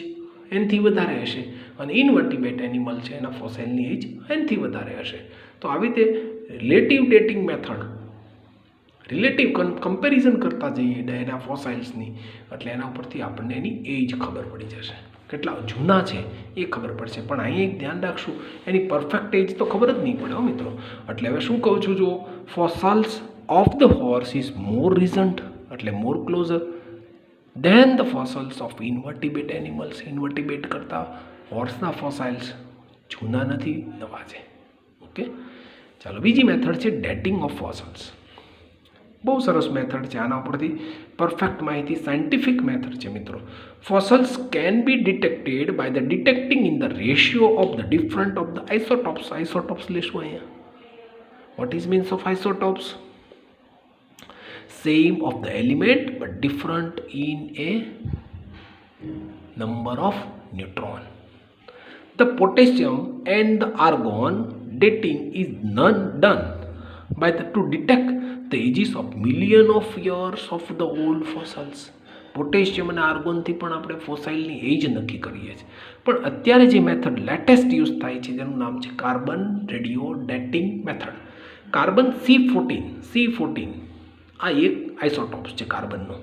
એનથી વધારે હશે, અને ઇનવર્ટિબ્રેટ એનિમલ છે એના ફોસાઇલની એજ એનથી વધારે હશે. તો આવી રીતે relative dating method, relative comparison કરતા જઈએ એના ફોસાઇલ્સની, એટલે એના ઉપરથી આપણને એની એજ ખબર પડી જશે, કેટલા જૂના છે એ ખબર પડશે. પણ અહીં એક ધ્યાન રાખશું, એની પરફેક્ટ એજ તો ખબર જ નહીં પડે હો મિત્રો. એટલે હવે શું કહું છું, જો fossils of the horse is more recent, એટલે more closer than the fossils of invertebrate animals. Invertebrate કરતાં હોર્સના ફોસાઇલ્સ જૂના નથી, નવા છે. ઓકે, ચાલો બીજી મેથડ છે ડેટિંગ ઓફ ફોસલ્સ. બહુ સરસ મેથડ છે, આના ઉપરથી પરફેક્ટ માહિતી, સાયન્ટિફિક મેથડ છે મિત્રો. Fossils can be detected by the detecting in the ratio of the different of the isotopes. Isotopes લેશું અહીંયા. What is means of isotopes? Same of the element but different in a number of neutron. The potassium and the argon dating is done by to detect the ages of million of years of the old fossils. Potassium અને આર્ગોનથી પણ આપણે ફોસાઇલની age નક્કી કરીએ છીએ. પણ અત્યારે જે method latest use થાય છે જેનું નામ છે carbon radio dating method. Carbon C14 આ એક આઇસોટોપ્સ છે કાર્બનનો.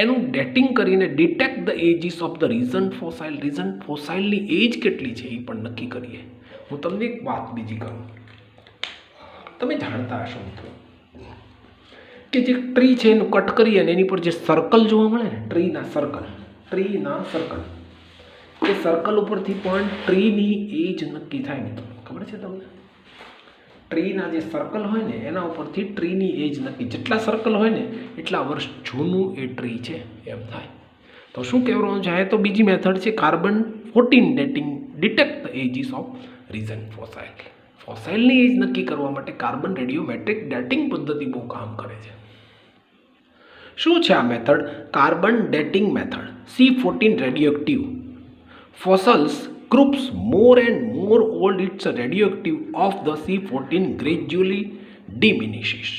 એનું ડેટિંગ કરીને detect the ages of the recent fossil. Recent ફોસાઇલની એજ કેટલી છે એ પણ નક્કી કરીએ. હું તમને એક વાત બીજી કરું. તમે જાણતા હશો મિત્રો કે જે ટ્રી છે એનું કટ કરીએ અને એની પર જે સર્કલ જોવા મળે ને, ટ્રીના સર્કલ, એ સર્કલ ઉપરથી પણ ટ્રીની એજ નક્કી થાય મિત્રો. ખબર છે તમને? ટ્રીના જે સર્કલ હોય ને એના ઉપરથી ટ્રીની એજ નક્કી, જેટલા સર્કલ હોય ને એટલા વર્ષ જૂનું એ ટ્રી છે એમ થાય. તો શું કહેવાનું છે? તો બીજી મેથડ છે carbon 14 dating, detect the ages of recent fossil. ફોસાઇલની એજ નક્કી કરવા માટે કાર્બન રેડિયોમેટ્રિક ડેટિંગ પદ્ધતિ બહુ કામ કરે છે. શું છે આ method? Carbon dating method. C14 radioactive fossils groups more and more old, its radioactive of the C14 gradually diminishes.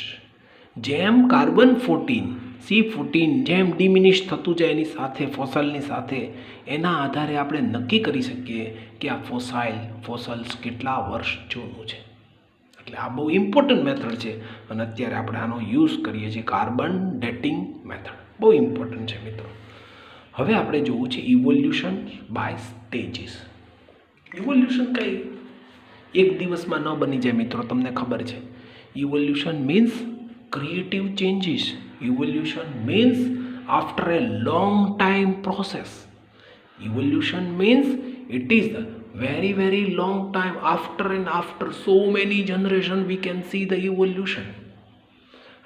જેમ કાર્બન 14 C14 જેમ ડિમિનિશ થતું જાય એની સાથે, ફોસલની સાથે, એના આધારે આપણે નક્કી કરી શકીએ કે આ ફોસલ્સ કેટલા વર્ષ જૂનું છે. એટલે આ બહુ ઇમ્પોર્ટન્ટ મેથડ છે અને અત્યારે આપણે આનો યુઝ કરીએ છીએ, કાર્બન ડેટિંગ મેથડ. બહુ ઇમ્પોર્ટન્ટ છે મિત્રો. હવે આપણે જોવું છે ઇવોલ્યુશન બાય સ્ટેજીસ. ઇવોલ્યુશન કંઈ એક દિવસમાં ન બની જાય મિત્રો, તમને ખબર છે. Evolution means creative changes. Evolution means after A long time process. Evolution means it is the very long time, after so many generation we can see the evolution.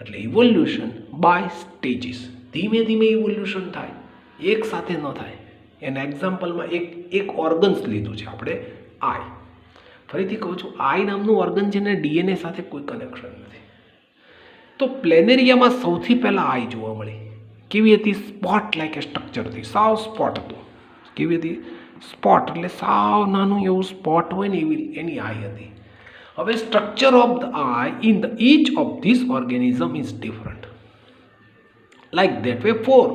એટલે ઇવોલ્યુશન બાય સ્ટેજીસ. ધીમે ધીમે evolution થાય, એક સાથે ન થાય. એના એક્ઝામ્પલમાં એક ઓર્ગન્સ લીધું છે આપણે, આઈ. ફરીથી કહું છું, આઈ નામનું ઓર્ગન છે ને ડીએનએ સાથે કોઈ કનેક્શન નથી. તો પ્લેનેરિયામાં સૌથી પહેલાં આઈ જોવા મળી. કેવી હતી? સ્પોટ લાઈક એ સ્ટ્રક્ચર હતી, સાવ સ્પોટ હતું. કેવી હતી? સ્પોટ એટલે સાવ નાનું એવું સ્પોટ હોય ને એવી એની આઈ હતી. હવે structure of the eye in the each of these organism is different. Like that way for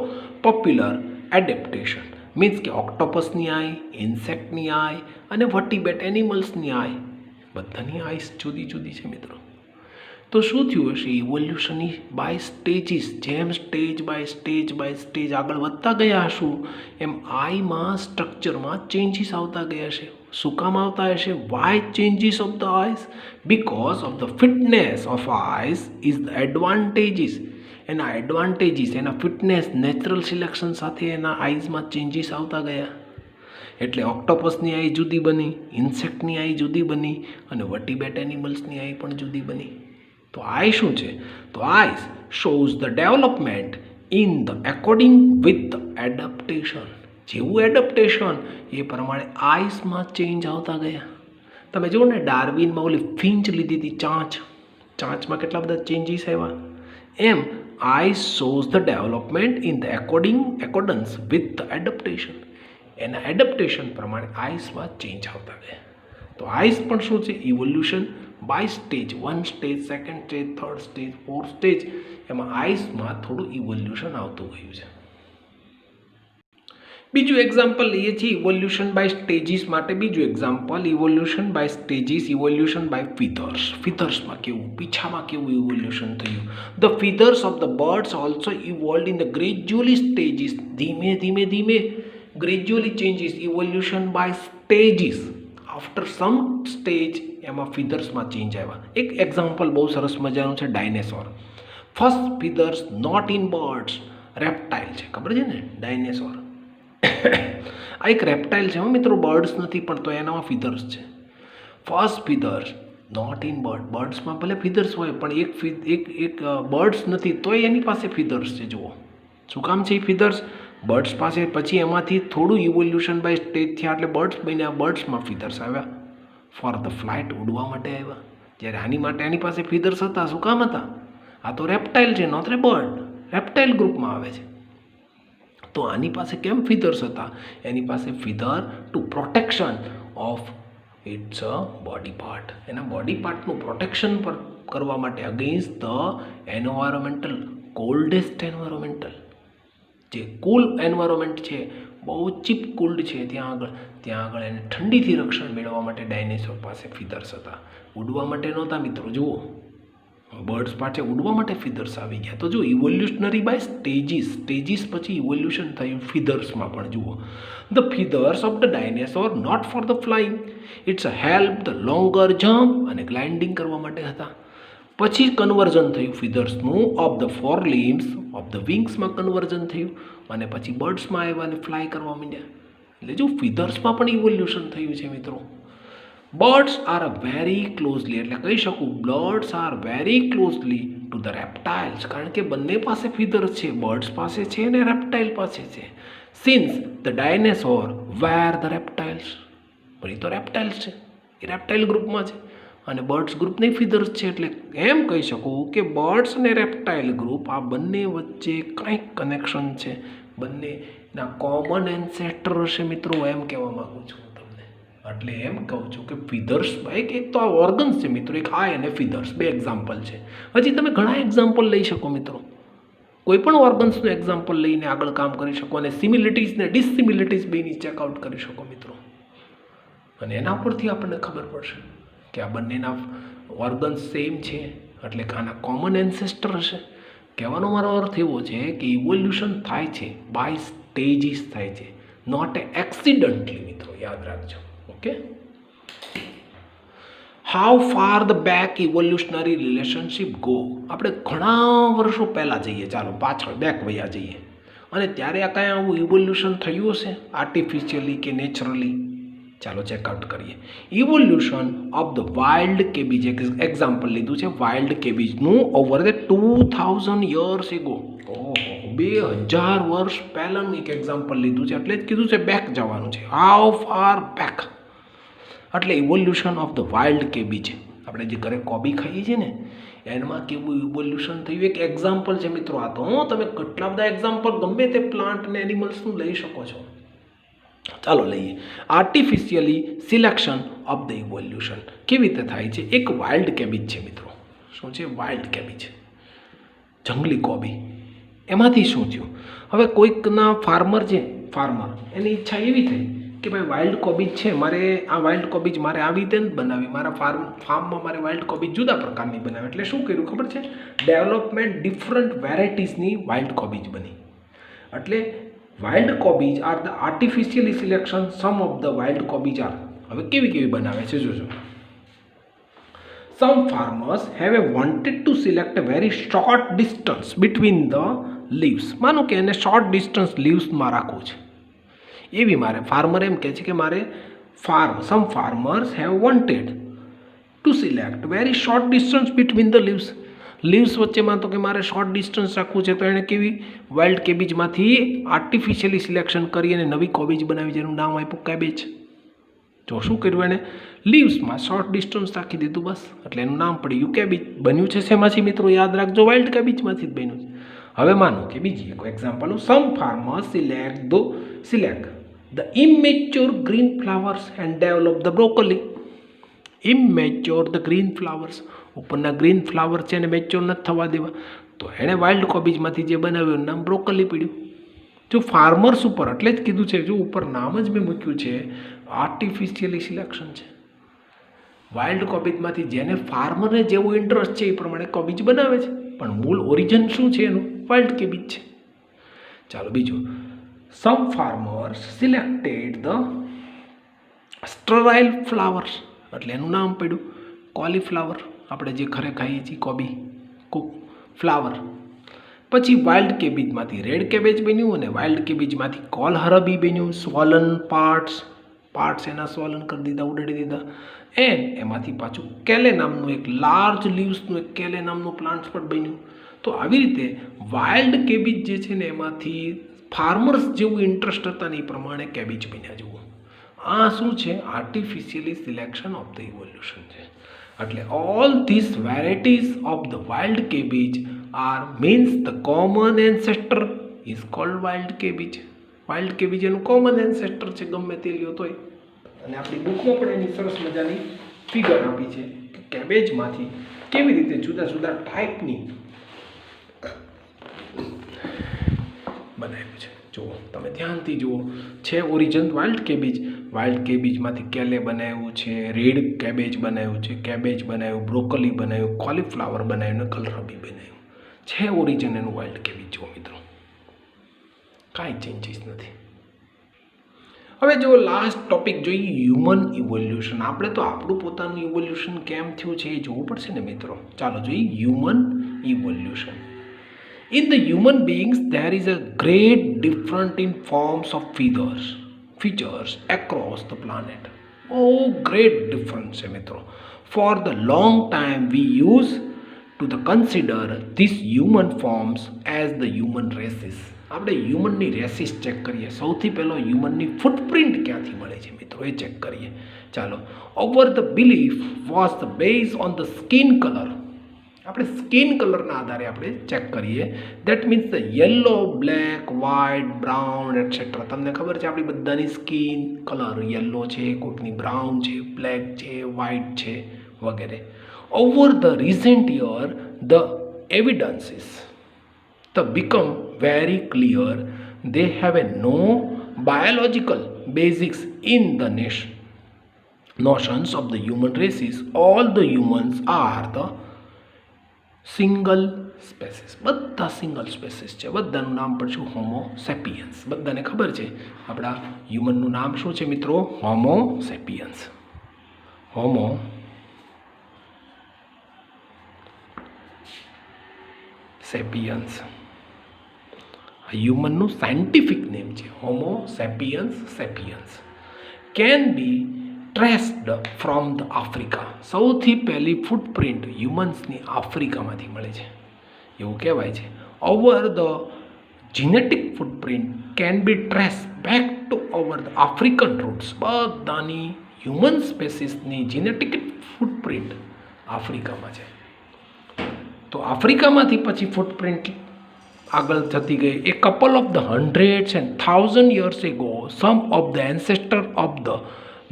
popular adaptation means કે ઓક્ટોપસની આઈ, ઇન્સેક્ટની આઈ અને વર્ટિબ્રેટ એનિમલ્સની આઈ, બધાની આઈસ જુદી જુદી છે મિત્રો. તો શું થયું હશે? ઇવોલ્યુશનની બાય સ્ટેજીસ. જેમ સ્ટેજ બાય સ્ટેજ આગળ વધતા ગયા હશું એમ આઈમાં સ્ટ્રક્ચરમાં ચેન્જીસ આવતા ગયા છે. શું કામ આવતા હશે? Why changes of the eyes? Because of the fitness of eyes is the advantages. એના એડવાન્ટેજીસ, એના ફિટનેસ, નેચરલ સિલેક્શન સાથે એના આઈઝમાં ચેન્જીસ આવતા ગયા. એટલે ઓક્ટોપસની આઈ જુદી બની, ઇન્સેક્ટની આઈ જુદી બની અને વર્ટિબ્રેટ એનિમલ્સની આઈ પણ જુદી બની. તો આઈ શું છે? તો eyes shows the development in the according with the adaptation. જેવું એડપ્ટેશન એ પ્રમાણે આઈસમાં ચેન્જ આવતા ગયા. તમે જુઓ ને, ડાર્વિનમાં ઓલી ફિંચ લીધી હતી, ચાંચમાં કેટલા બધા ચેન્જીસ આવ્યા. એમ આઈસ shows the development in the accordance with the adaptation. એના એડપ્ટેશન પ્રમાણે આઈસમાં ચેન્જ આવતા ગયા. તો આઈસ પણ શું છે? Evolution by stage, 1 stage, 2nd stage, 3rd stage, 4th stage, એમાં આઈસમાં થોડું ઇવોલ્યુશન આવતું ગયું છે. બીજું એક્ઝામ્પલ લઈએ છીએ ઇવોલ્યુશન બાય સ્ટેજીસ માટે. બીજું example evolution by stages, evolution by feathers. ફીધર્સમાં કેવું, પીછામાં કેવું ઇવોલ્યુશન થયું? The feathers of the birds also evolved in the gradually stages. ધીમે ધીમે ધીમે gradually changes, evolution by stages. After some stage એમાં ફીધર્સમાં ચેન્જ આવ્યા. એક એક્ઝામ્પલ બહુ સરસ મજાનું છે, dinosaur. First feathers not in birds, reptile છે, ખબર છે ને, ડાયનેસોર. આ એક રેપ્ટાઇલ છે મિત્રો, બર્ડ્સ નથી પણ તો એનામાં ફીધર્સ છે. First feathers not in bird, બર્ડ્સમાં ભલે ફીધર્સ હોય પણ એક બર્ડ્સ નથી તોય એની પાસે ફીધર્સ છે. જુઓ શું કામ છે એ ફીધર્સ બર્ડ્સ પાસે. પછી એમાંથી થોડું ઇવોલ્યુશન બાય સ્ટેજ થયા એટલે બર્ડ્સ બન્યા, બર્ડ્સમાં ફીધર્સ આવ્યા. ફોર ધ ફ્લાઇટ, ઉડવા માટે આવ્યા. જ્યારે આની માટે આની પાસે ફીધર્સ હતા, શું કામ હતા? આ તો રેપ્ટાઇલ છે, નોટ એ બર્ડ, રેપ્ટાઇલ ગ્રુપમાં આવે છે. તો આની પાસે કેમ ફીધર્સ હતા? એની પાસે feather to protection of its body part, એના બોડી પાર્ટનું પ્રોટેક્શન પર કરવા માટે against the environmental, coldest environmental, જે કુલ એન્વાયરમેન્ટ છે, બહુ ચીપ કુલ્ડ છે ત્યાં આગળ એને ઠંડીથી રક્ષણ મેળવવા માટે ડાયનેસોર પાસે ફીધર્સ હતા. ઉડવા માટે નહોતા મિત્રો. જુઓ બર્ડ્સ પાસે ઉડવા માટે ફીધર્સ આવી ગયા. તો જો ઇવોલ્યુશનરી બાય સ્ટેજીસ, સ્ટેજીસ પછી ઇવોલ્યુશન થયું ફીધર્સમાં પણ. જુઓ the feathers of the dinosaur not for the flying, it's help the longer jump, અને ગ્લાઇન્ડિંગ કરવા માટે હતા. પછી કન્વર્ઝન થયું ફીધર્સનું of the four limbs, of the વિંગ્સમાં કન્વર્ઝન થયું, અને પછી બર્ડ્સમાં આવ્યા અને ફ્લાય કરવા માંડ્યા. એટલે જો ફીધર્સમાં પણ ઇવોલ્યુશન થયું છે મિત્રો. બર્ડ્સ આર વેરી ક્લોઝલી, એટલે કહી શકું birds are very closely to the reptiles, કારણ કે બંને પાસે ફીધર્સ છે, બર્ડ્સ પાસે છે અને રેપ્ટાઇલ પાસે છે. Since the dinosaur were the reptiles, પણ એ તો રેપ્ટાઇલ્સ છે, એ રેપ્ટાઇલ ગ્રુપમાં છે અને બર્ડ્સ ગ્રુપની ફીધર્સ છે. એટલે એમ કહી શકું કે બર્ડ્સ અને રેપ્ટાઇલ ગ્રુપ આ બંને વચ્ચે કંઈક કનેક્શન છે, બંનેના કોમન એન્સેસ્ટર હશે મિત્રો, એમ કહેવા માગું છું તમને. એટલે એમ કહું છું કે ફીધર્સ એક તો આ ઓર્ગન્સ છે મિત્રો, એક આઈ અને ફીધર્સ, બે એક્ઝામ્પલ છે. હજી તમે ઘણા એક્ઝામ્પલ લઈ શકો મિત્રો, કોઈ પણ ઓર્ગન્સનું એક્ઝામ્પલ લઈને આગળ કામ કરી શકો અને સિમિલિટીઝ ને ડિસસિમિલિટીઝ બેની ચેકઆઉટ કરી શકો મિત્રો. અને એના પરથી આપણને ખબર પડશે કે આ બંનેના ઓર્ગન્સ સેમ છે, એટલે કે આના કોમન એન્સેસ્ટર હશે. કહેવાનો મારો અર્થ એવો છે કે ઇવોલ્યુશન થાય છે બાય સ્ટેજીસ થાય છે, નોટ એ એક્સિડન્ટલી મિત્રો, યાદ રાખજો. Okay, how far the back evolutionary relationship go. આપણે ઘણા વર્ષો પહેલાં જઈએ, ચાલો પાછળ બેક વયા જઈએ, અને ત્યારે આ કાંઈ આવું ઇવોલ્યુશન થયું હશે આર્ટિફિશિયલી કે નેચરલી? ચાલો ચેકઆઉટ કરીએ. Evolution of the wild cabbage, example લીધું છે વાઇલ્ડ કેબીજનું, ઓવર ધ 2000 યર્સ એગો. ઓહો, 2000 વર્ષ પહેલાંનું એક એક્ઝામ્પલ લીધું છે, એટલે જ કીધું છે બેક જવાનું છે. હાઉ ફાર બેક, એટલે ઇવોલ્યુશન ઓફ ધ વાઇલ્ડ કેબીજ. આપણે જે ઘરે કોબી ખાઈએ છીએ ને, એમાં કેવું ઇવોલ્યુશન થયું એક એક્ઝામ્પલ છે મિત્રો. આ તો તમે કેટલા બધા એક્ઝામ્પલ ગમે તે પ્લાન્ટ અને એનિમલ્સનું લઈ શકો છો. ચાલો લઈએ. Artificially selection of the evolution કેવી રીતે થાય છે? એક વાઇલ્ડ કેબીજ છે મિત્રો. શું છે? વાઇલ્ડ કેબીજ, જંગલી કોબી. એમાંથી શું થયું? હવે કોઈકના ફાર્મર એની ઈચ્છા એવી થઈ કે ભાઈ વાઇલ્ડ કોબીજ છે, મારે આ વાઇલ્ડ કોબીજ મારે આવી રીતે જ બનાવી, મારા ફાર્મમાં મારે વાઇલ્ડ કોબીજ જુદા પ્રકારની બનાવી. એટલે શું કર્યું ખબર છે? ડેવલપમેન્ટ ડિફરન્ટ વેરાયટીઝની વાઇલ્ડ કોબીજ બની. એટલે wild cabbage are the artificially selection some of the wild cabbage are. હવે કેવી બનાવે છે જોજો. Some farmers have wanted to select a very short distance between the leaves. માનો કે એને શોર્ટ ડિસ્ટન્સ લીવ્સમાં રાખવું છે, એવી મારે ફાર્મર એમ કહે છે કે મારે some farmers have wanted to select very short distance between the leaves વચ્ચેમાં, તો કે મારે શોર્ટ ડિસ્ટન્સ રાખવું છે. તો એણે કેવી વાઇલ્ડ કેબીજમાંથી આર્ટિફિશિયલી સિલેક્શન કરી અને નવી કોબીજ બનાવી, જેનું નામ આપ્યું કેબેજ. જો શું કર્યું એણે? લીવ્સમાં શોર્ટ ડિસ્ટન્સ રાખી દીધું બસ, એટલે એનું નામ પડ્યું કેબીજ. બન્યું છે શેમાંથી મિત્રો? યાદ રાખજો, વાઇલ્ડ કેબીજમાંથી જ બન્યું છે. હવે માનો કે બીજી એક example, some farmers select the immature green flowers and develop the broccoli. Immature the green flowers, ઉપરના ગ્રીન ફ્લાવર છે એને મેચ્યોર નથી થવા દેવા, તો એણે વાઇલ્ડ કોબીજમાંથી જે બનાવ્યું એનું નામ બ્રોકોલી પડ્યું. જો ફાર્મર્સ ઉપર એટલે જ કીધું છે, જો ઉપર નામ જ મેં મૂક્યું છે આર્ટિફિશિયલી સિલેક્શન છે. વાઇલ્ડ કોબીજમાંથી જેને ફાર્મરને જેવું ઇન્ટરેસ્ટ છે એ પ્રમાણે કોબીજ બનાવે છે, પણ મૂળ ઓરિજિન શું છે એનું? વાઇલ્ડ કેબીજ છે. ચાલો બીજું, some farmers selected the sterile flowers, એટલે એનું નામ પડ્યું કોલીફ્લાવર, આપણે જે ઘરે ખાઈએ છીએ કોબી ફ્લાવર. પછી વાઇલ્ડ કેબીજમાંથી રેડ કેબેજ બન્યું અને વાઇલ્ડ કેબીજમાંથી કોલહરબી બન્યું. સ્વોલન પાર્ટ્સ એના સ્વોલન કરી દીધા, ઉડાડી દીધા. એમાંથી પાછું કેલે નામનું એક લાર્જ લીવ્સનું એક કેલે નામનું પ્લાન્ટ પણ બન્યું. તો આવી રીતે વાઇલ્ડ કેબીજ જે છે ને એમાંથી ફાર્મર્સ જેવું ઇન્ટરેસ્ટ હતા ને એ પ્રમાણે કેબીજ બન્યા જુઓ. આ શું છે? Artificially selection of the evolution છે. એટલે all this varieties of the wild cabbage are means the common ancestor is called wild cabbage. Wild cabbage એનું કોમન એન્સેસ્ટર છે, ગમે તે લ્યો તોય. અને આપણી બુકમાં પણ એની સરસ મજાની ફિગર આપી છે કે કેબેજમાંથી કેવી રીતે જુદા જુદા ટાઈપની બનાવ્યું છે. જુઓ, તમે ધ્યાનથી જુઓ, છે origin wild cabbage. Wild કેબીજમાંથી Cayley બનાવ્યું છે, રેડ કેબેજ બનાવ્યું છે, કેબેજ બનાવ્યું, બ્રોકોલી બનાવ્યું, કોલીફ્લાવર બનાવ્યું ને કલરબી બનાવ્યું. છે ઓરિજિન એનું વાઇલ્ડ કેબીજ. જુઓ મિત્રો, કાંઈ ચેન્જીસ નથી. હવે જો લાસ્ટ ટોપિક જોઈએ, હ્યુમન ઇવોલ્યુશન. આપણે તો આપણું પોતાનું ઇવોલ્યુશન કેમ થયું છે એ જોવું પડશે ને મિત્રો. ચાલો જોઈએ human evolution. In the human beings, there is a great difference in forms of features across the planet. Oh, great difference है मित्रों. For the long time we used to consider these human forms as the human races. આપણે હ્યુમનની races check કરીએ. સૌથી પહેલો હ્યુમનની footprint ક્યાંથી મળે છે મિત્રો એ ચેક કરીએ. ચાલો, over the belief was the base on the skin colour. આપણે સ્કિન કલરના આધારે આપણે ચેક કરીએ. That means the yellow, black, white, brown etcetera. તમને ખબર છે આપણી બધાની સ્કિન કલર યલો છે, કોઈકની બ્રાઉન છે, બ્લેક છે, વ્હાઇટ છે વગેરે. Over the recent year the evidences become very clear. They have a no biological basics in the notions of the human races. All the humans are the single spaces. બધા single spaces છે. બધાનું નામ પડશું હોમો sapiens. બધાને ખબર છે આપણા હ્યુમનનું નામ શું છે મિત્રો? Homo sapiens. હોમો સેપિયન્સ હ્યુમનનું સાયન્ટિફિક નેમ છે. Homo sapiens sapiens can be traced from the Africa. સૌથી પહેલી ફૂટપ્રિન્ટ હ્યુમન્સની આફ્રિકામાંથી મળે છે એવું કહેવાય છે. Over the genetic footprint can be trace back to over the African roots. બધાની હ્યુમન સ્પેસીસની જીનેટિક ફૂટપ્રિન્ટ આફ્રિકામાં છે. તો આફ્રિકામાંથી પછી ફૂટપ્રિન્ટ આગળ થતી ગઈ. A couple of the hundreds and 1000 years ago some of the ancestor of the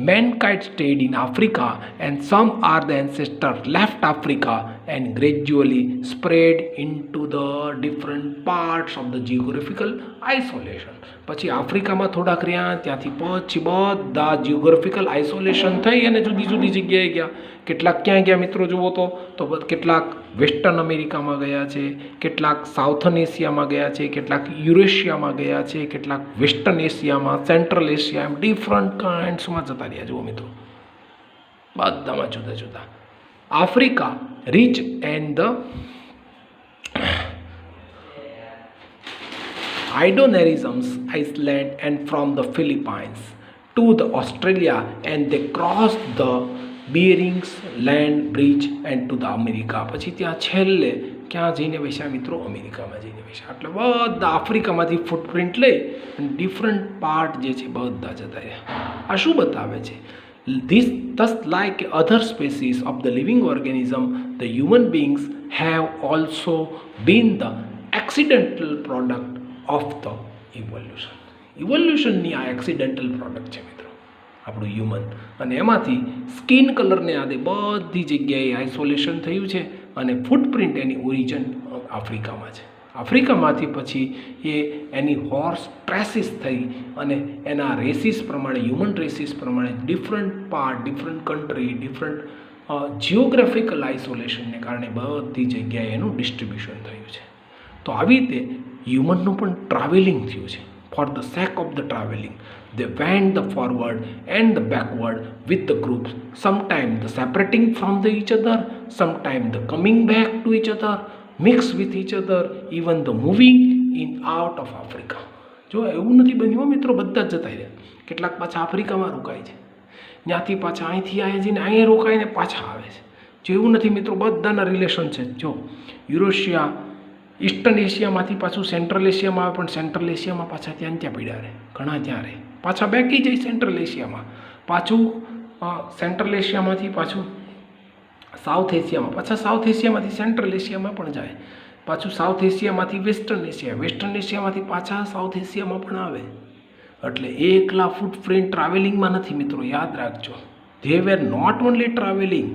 mankind stayed in Africa and some are the ancestor left Africa and gradually spread into the different parts of the geographical isolation. પછી આફ્રિકામાં થોડાક રહ્યા, ત્યાંથી પછી બધા geographical isolation થઈ અને જુદી જુદી જગ્યાએ ગયા. કેટલાક ક્યાં ગયા મિત્રો જુઓ તો કેટલાક વેસ્ટર્ન અમેરિકામાં ગયા છે, કેટલાક સાઉથર્ન એશિયામાં ગયા છે, કેટલાક યુરેશિયામાં ગયા છે, કેટલાક વેસ્ટર્ન એશિયામાં, સેન્ટ્રલ એશિયા, એમ ડિફરન્ટ કાઇન્ડ્સમાં જતા રહ્યા જુઓ મિત્રો. બધામાં જુદા જુદા. Africa reach and the Idonerisms Iceland and from the Philippines to the Australia and they crossed the Bering's Land Bridge and to the America. પછી ત્યાં છેલ્લે ક્યાં જઈને બેસ્યા મિત્રો? અમેરિકામાં જઈને બેસ્યા. એટલે બધા આફ્રિકામાંથી ફૂટપ્રિન્ટ લઈ અને ડિફરન્ટ પાર્ટ જે છે બધા જતા રહ્યા. આ શું બતાવે છે? This thus like other species of the living organism, the human beings have also been the accidental product of the evolution. ઇવોલ્યુશનની આ એક્સિડેન્ટલ પ્રોડક્ટ છે મિત્રો. આપણું હ્યુમન, અને એમાંથી સ્કિન કલરને આદે બધી જગ્યાએ આઇસોલેશન થયું છે અને ફૂટપ્રિન્ટ એની ઓરિજિન આફ્રિકામાં છે. આફ્રિકામાંથી પછી એની હોર્સ ટ્રેસીસ થઈ અને એના રેસીસ પ્રમાણે, હ્યુમન રેસીસ પ્રમાણે different part, different country, different geographical આઇસોલેશનને કારણે બધી જગ્યાએ એનું ડિસ્ટ્રીબ્યુશન થયું છે. તો આવી રીતે હ્યુમનનું પણ ટ્રાવેલિંગ થયું છે. For the sec of the travelling they went the forward and the backward with the groups, sometimes the separating from the each other, sometimes the coming back to each other, mixed with each other, even the moving in out of Africa. જો એવું નથી બન્યું મિત્રો, બધા જ જતા રહ્યા. કેટલાક પાછા આફ્રિકામાં રોકાય છે, ત્યાંથી પાછા અહીંથી અહીંયા જઈને અહીંયા રોકાઈને પાછા આવે છે. જો એવું નથી મિત્રો, બધાના રિલેશન છે. જો યુરોશિયા, ઈસ્ટર્ન એશિયામાંથી પાછું સેન્ટ્રલ એશિયામાં આવે, પણ સેન્ટ્રલ એશિયામાં પાછા ત્યાં પીડ્યા રહે, ઘણા ત્યાં રહે, પાછા બેકી જાય સેન્ટ્રલ એશિયામાં, પાછું સેન્ટ્રલ એશિયામાંથી પાછું સાઉથ એશિયામાં, પાછા સાઉથ એશિયામાંથી સેન્ટ્રલ એશિયામાં પણ જાય, પાછું સાઉથ એશિયામાંથી વેસ્ટર્ન એશિયા, વેસ્ટર્ન એશિયામાંથી પાછા સાઉથ એશિયામાં પણ આવે. એટલે એકલા ફૂટપ્રિન્ટ ટ્રાવેલિંગમાં નથી મિત્રો, યાદ રાખજો. They were not only travelling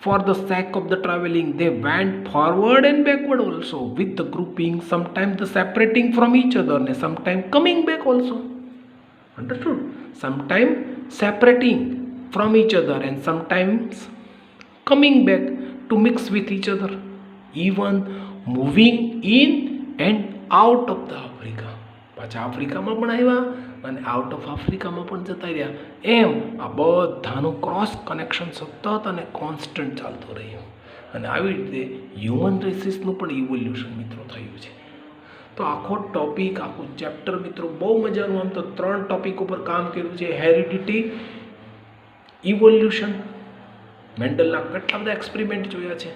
for the sake of the traveling, they went forward and backward also with the grouping, sometimes the separating from each other and sometimes coming back also. Understood? Sometimes separating from each other and sometimes coming back to mix with each other, even moving in and out of the Africa. પાછા આફ્રિકામાં પણ આવ્યા અને out of આફ્રિકામાં પણ જતા રહ્યા. એમ આ બધાનું ક્રોસ કનેક્શન સતત અને કોન્સ્ટન્ટ ચાલતું રહ્યું, અને આવી રીતે હ્યુમન રેસીસનું પણ ઇવોલ્યુશન મિત્રો થયું છે. તો આખો ટોપિક, આખું ચેપ્ટર મિત્રો બહુ મજાનું. આમ તો 3 ટોપિક ઉપર કામ કર્યું છે. હેરિડિટી, ઇવોલ્યુશન, મેન્ડલના કેટલા બધા એક્સપેરિમેન્ટ જોયા છે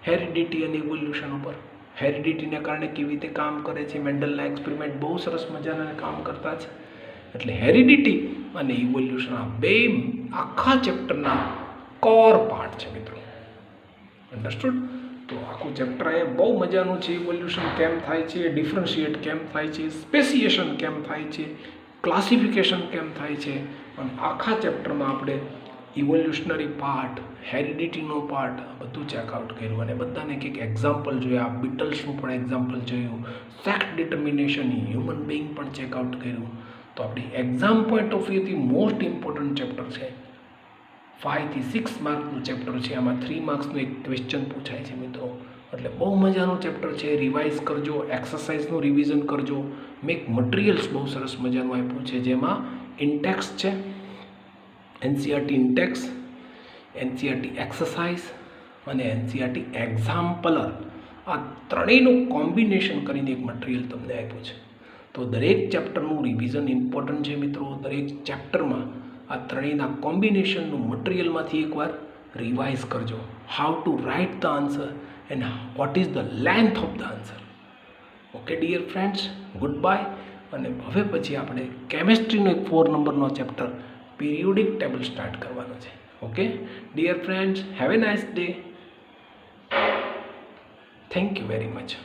હેરિડિટી અને ઇવોલ્યુશન ઉપર. હેરિડિટીને કારણે કેવી રીતે કામ કરે છે, મેન્ડલના એક્સપેરિમેન્ટ બહુ સરસ મજાના કામ કરતા છે. એટલે હેરિડિટી અને ઇવોલ્યુશન આ બે આખા ચેપ્ટરના કોર પાર્ટ છે મિત્રો. અન્ડરસ્ટુડ? તો આખું ચેપ્ટર અહીંયા બહુ મજાનું છે. ઇવોલ્યુશન કેમ થાય છે, ડિફરન્શિએટ કેમ થાય છે, સ્પેસિએશન કેમ થાય છે, ક્લાસિફિકેશન કેમ થાય છે, અને આખા ચેપ્ટરમાં આપણે ઇવોલ્યુશનરી પાર્ટ, હેરિડિટીનો પાર્ટ બધું ચેકઆઉટ કર્યું, અને બધાને કંઈક એક્ઝામ્પલ જોયા. બીટલ્સનું પણ એક્ઝામ્પલ જોયું, સેક્સ ડિટર્મિનેશન, હ્યુમન બિંગ પણ ચેકઆઉટ કર્યું. તો આપણી એક્ઝામ પોઈન્ટ ઓફ વ્યૂથી મોસ્ટ ઇમ્પોર્ટન્ટ ચેપ્ટર છે. 5 થી 6 માર્કનું ચેપ્ટર છે. આમાં 3 માર્ક્સનું એક ક્વેશ્ચન પૂછાય છે મિત્રો. એટલે બહુ મજાનું ચેપ્ટર છે. રિવાઇઝ કરજો, એક્સરસાઇઝનું રિવિઝન કરજો. મેક મટીરિયલ્સ બહુ સરસ મજાનું આપ્યું છે, જેમાં ઇન્ટેક્સ છે, એનસીઆરટી ઇન્ટેક્સ, એનસીઆરટી એક્સરસાઇઝ અને એનસીઆરટી એક્ઝામ્પલર, આ ત્રણેયનું કોમ્બિનેશન કરીને એક મટીરિયલ તમને આપ્યું છે. તો દરેક ચેપ્ટરનું રિવિઝન ઇમ્પોર્ટન્ટ છે મિત્રો. દરેક ચેપ્ટરમાં આ ત્રણેયના કોમ્બિનેશનનું મટીરિયલમાંથી એકવાર રિવાઇઝ કરજો. How to write the answer and what is the length of the answer. Okay dear friends, good bye. અને હવે પછી આપણે કેમેસ્ટ્રીનો એક 4 નંબરનો ચેપ્ટર પીરિયોડિક ટેબલ સ્ટાર્ટ કરવાનો છે. Okay dear friends, have a nice day. Thank you very much.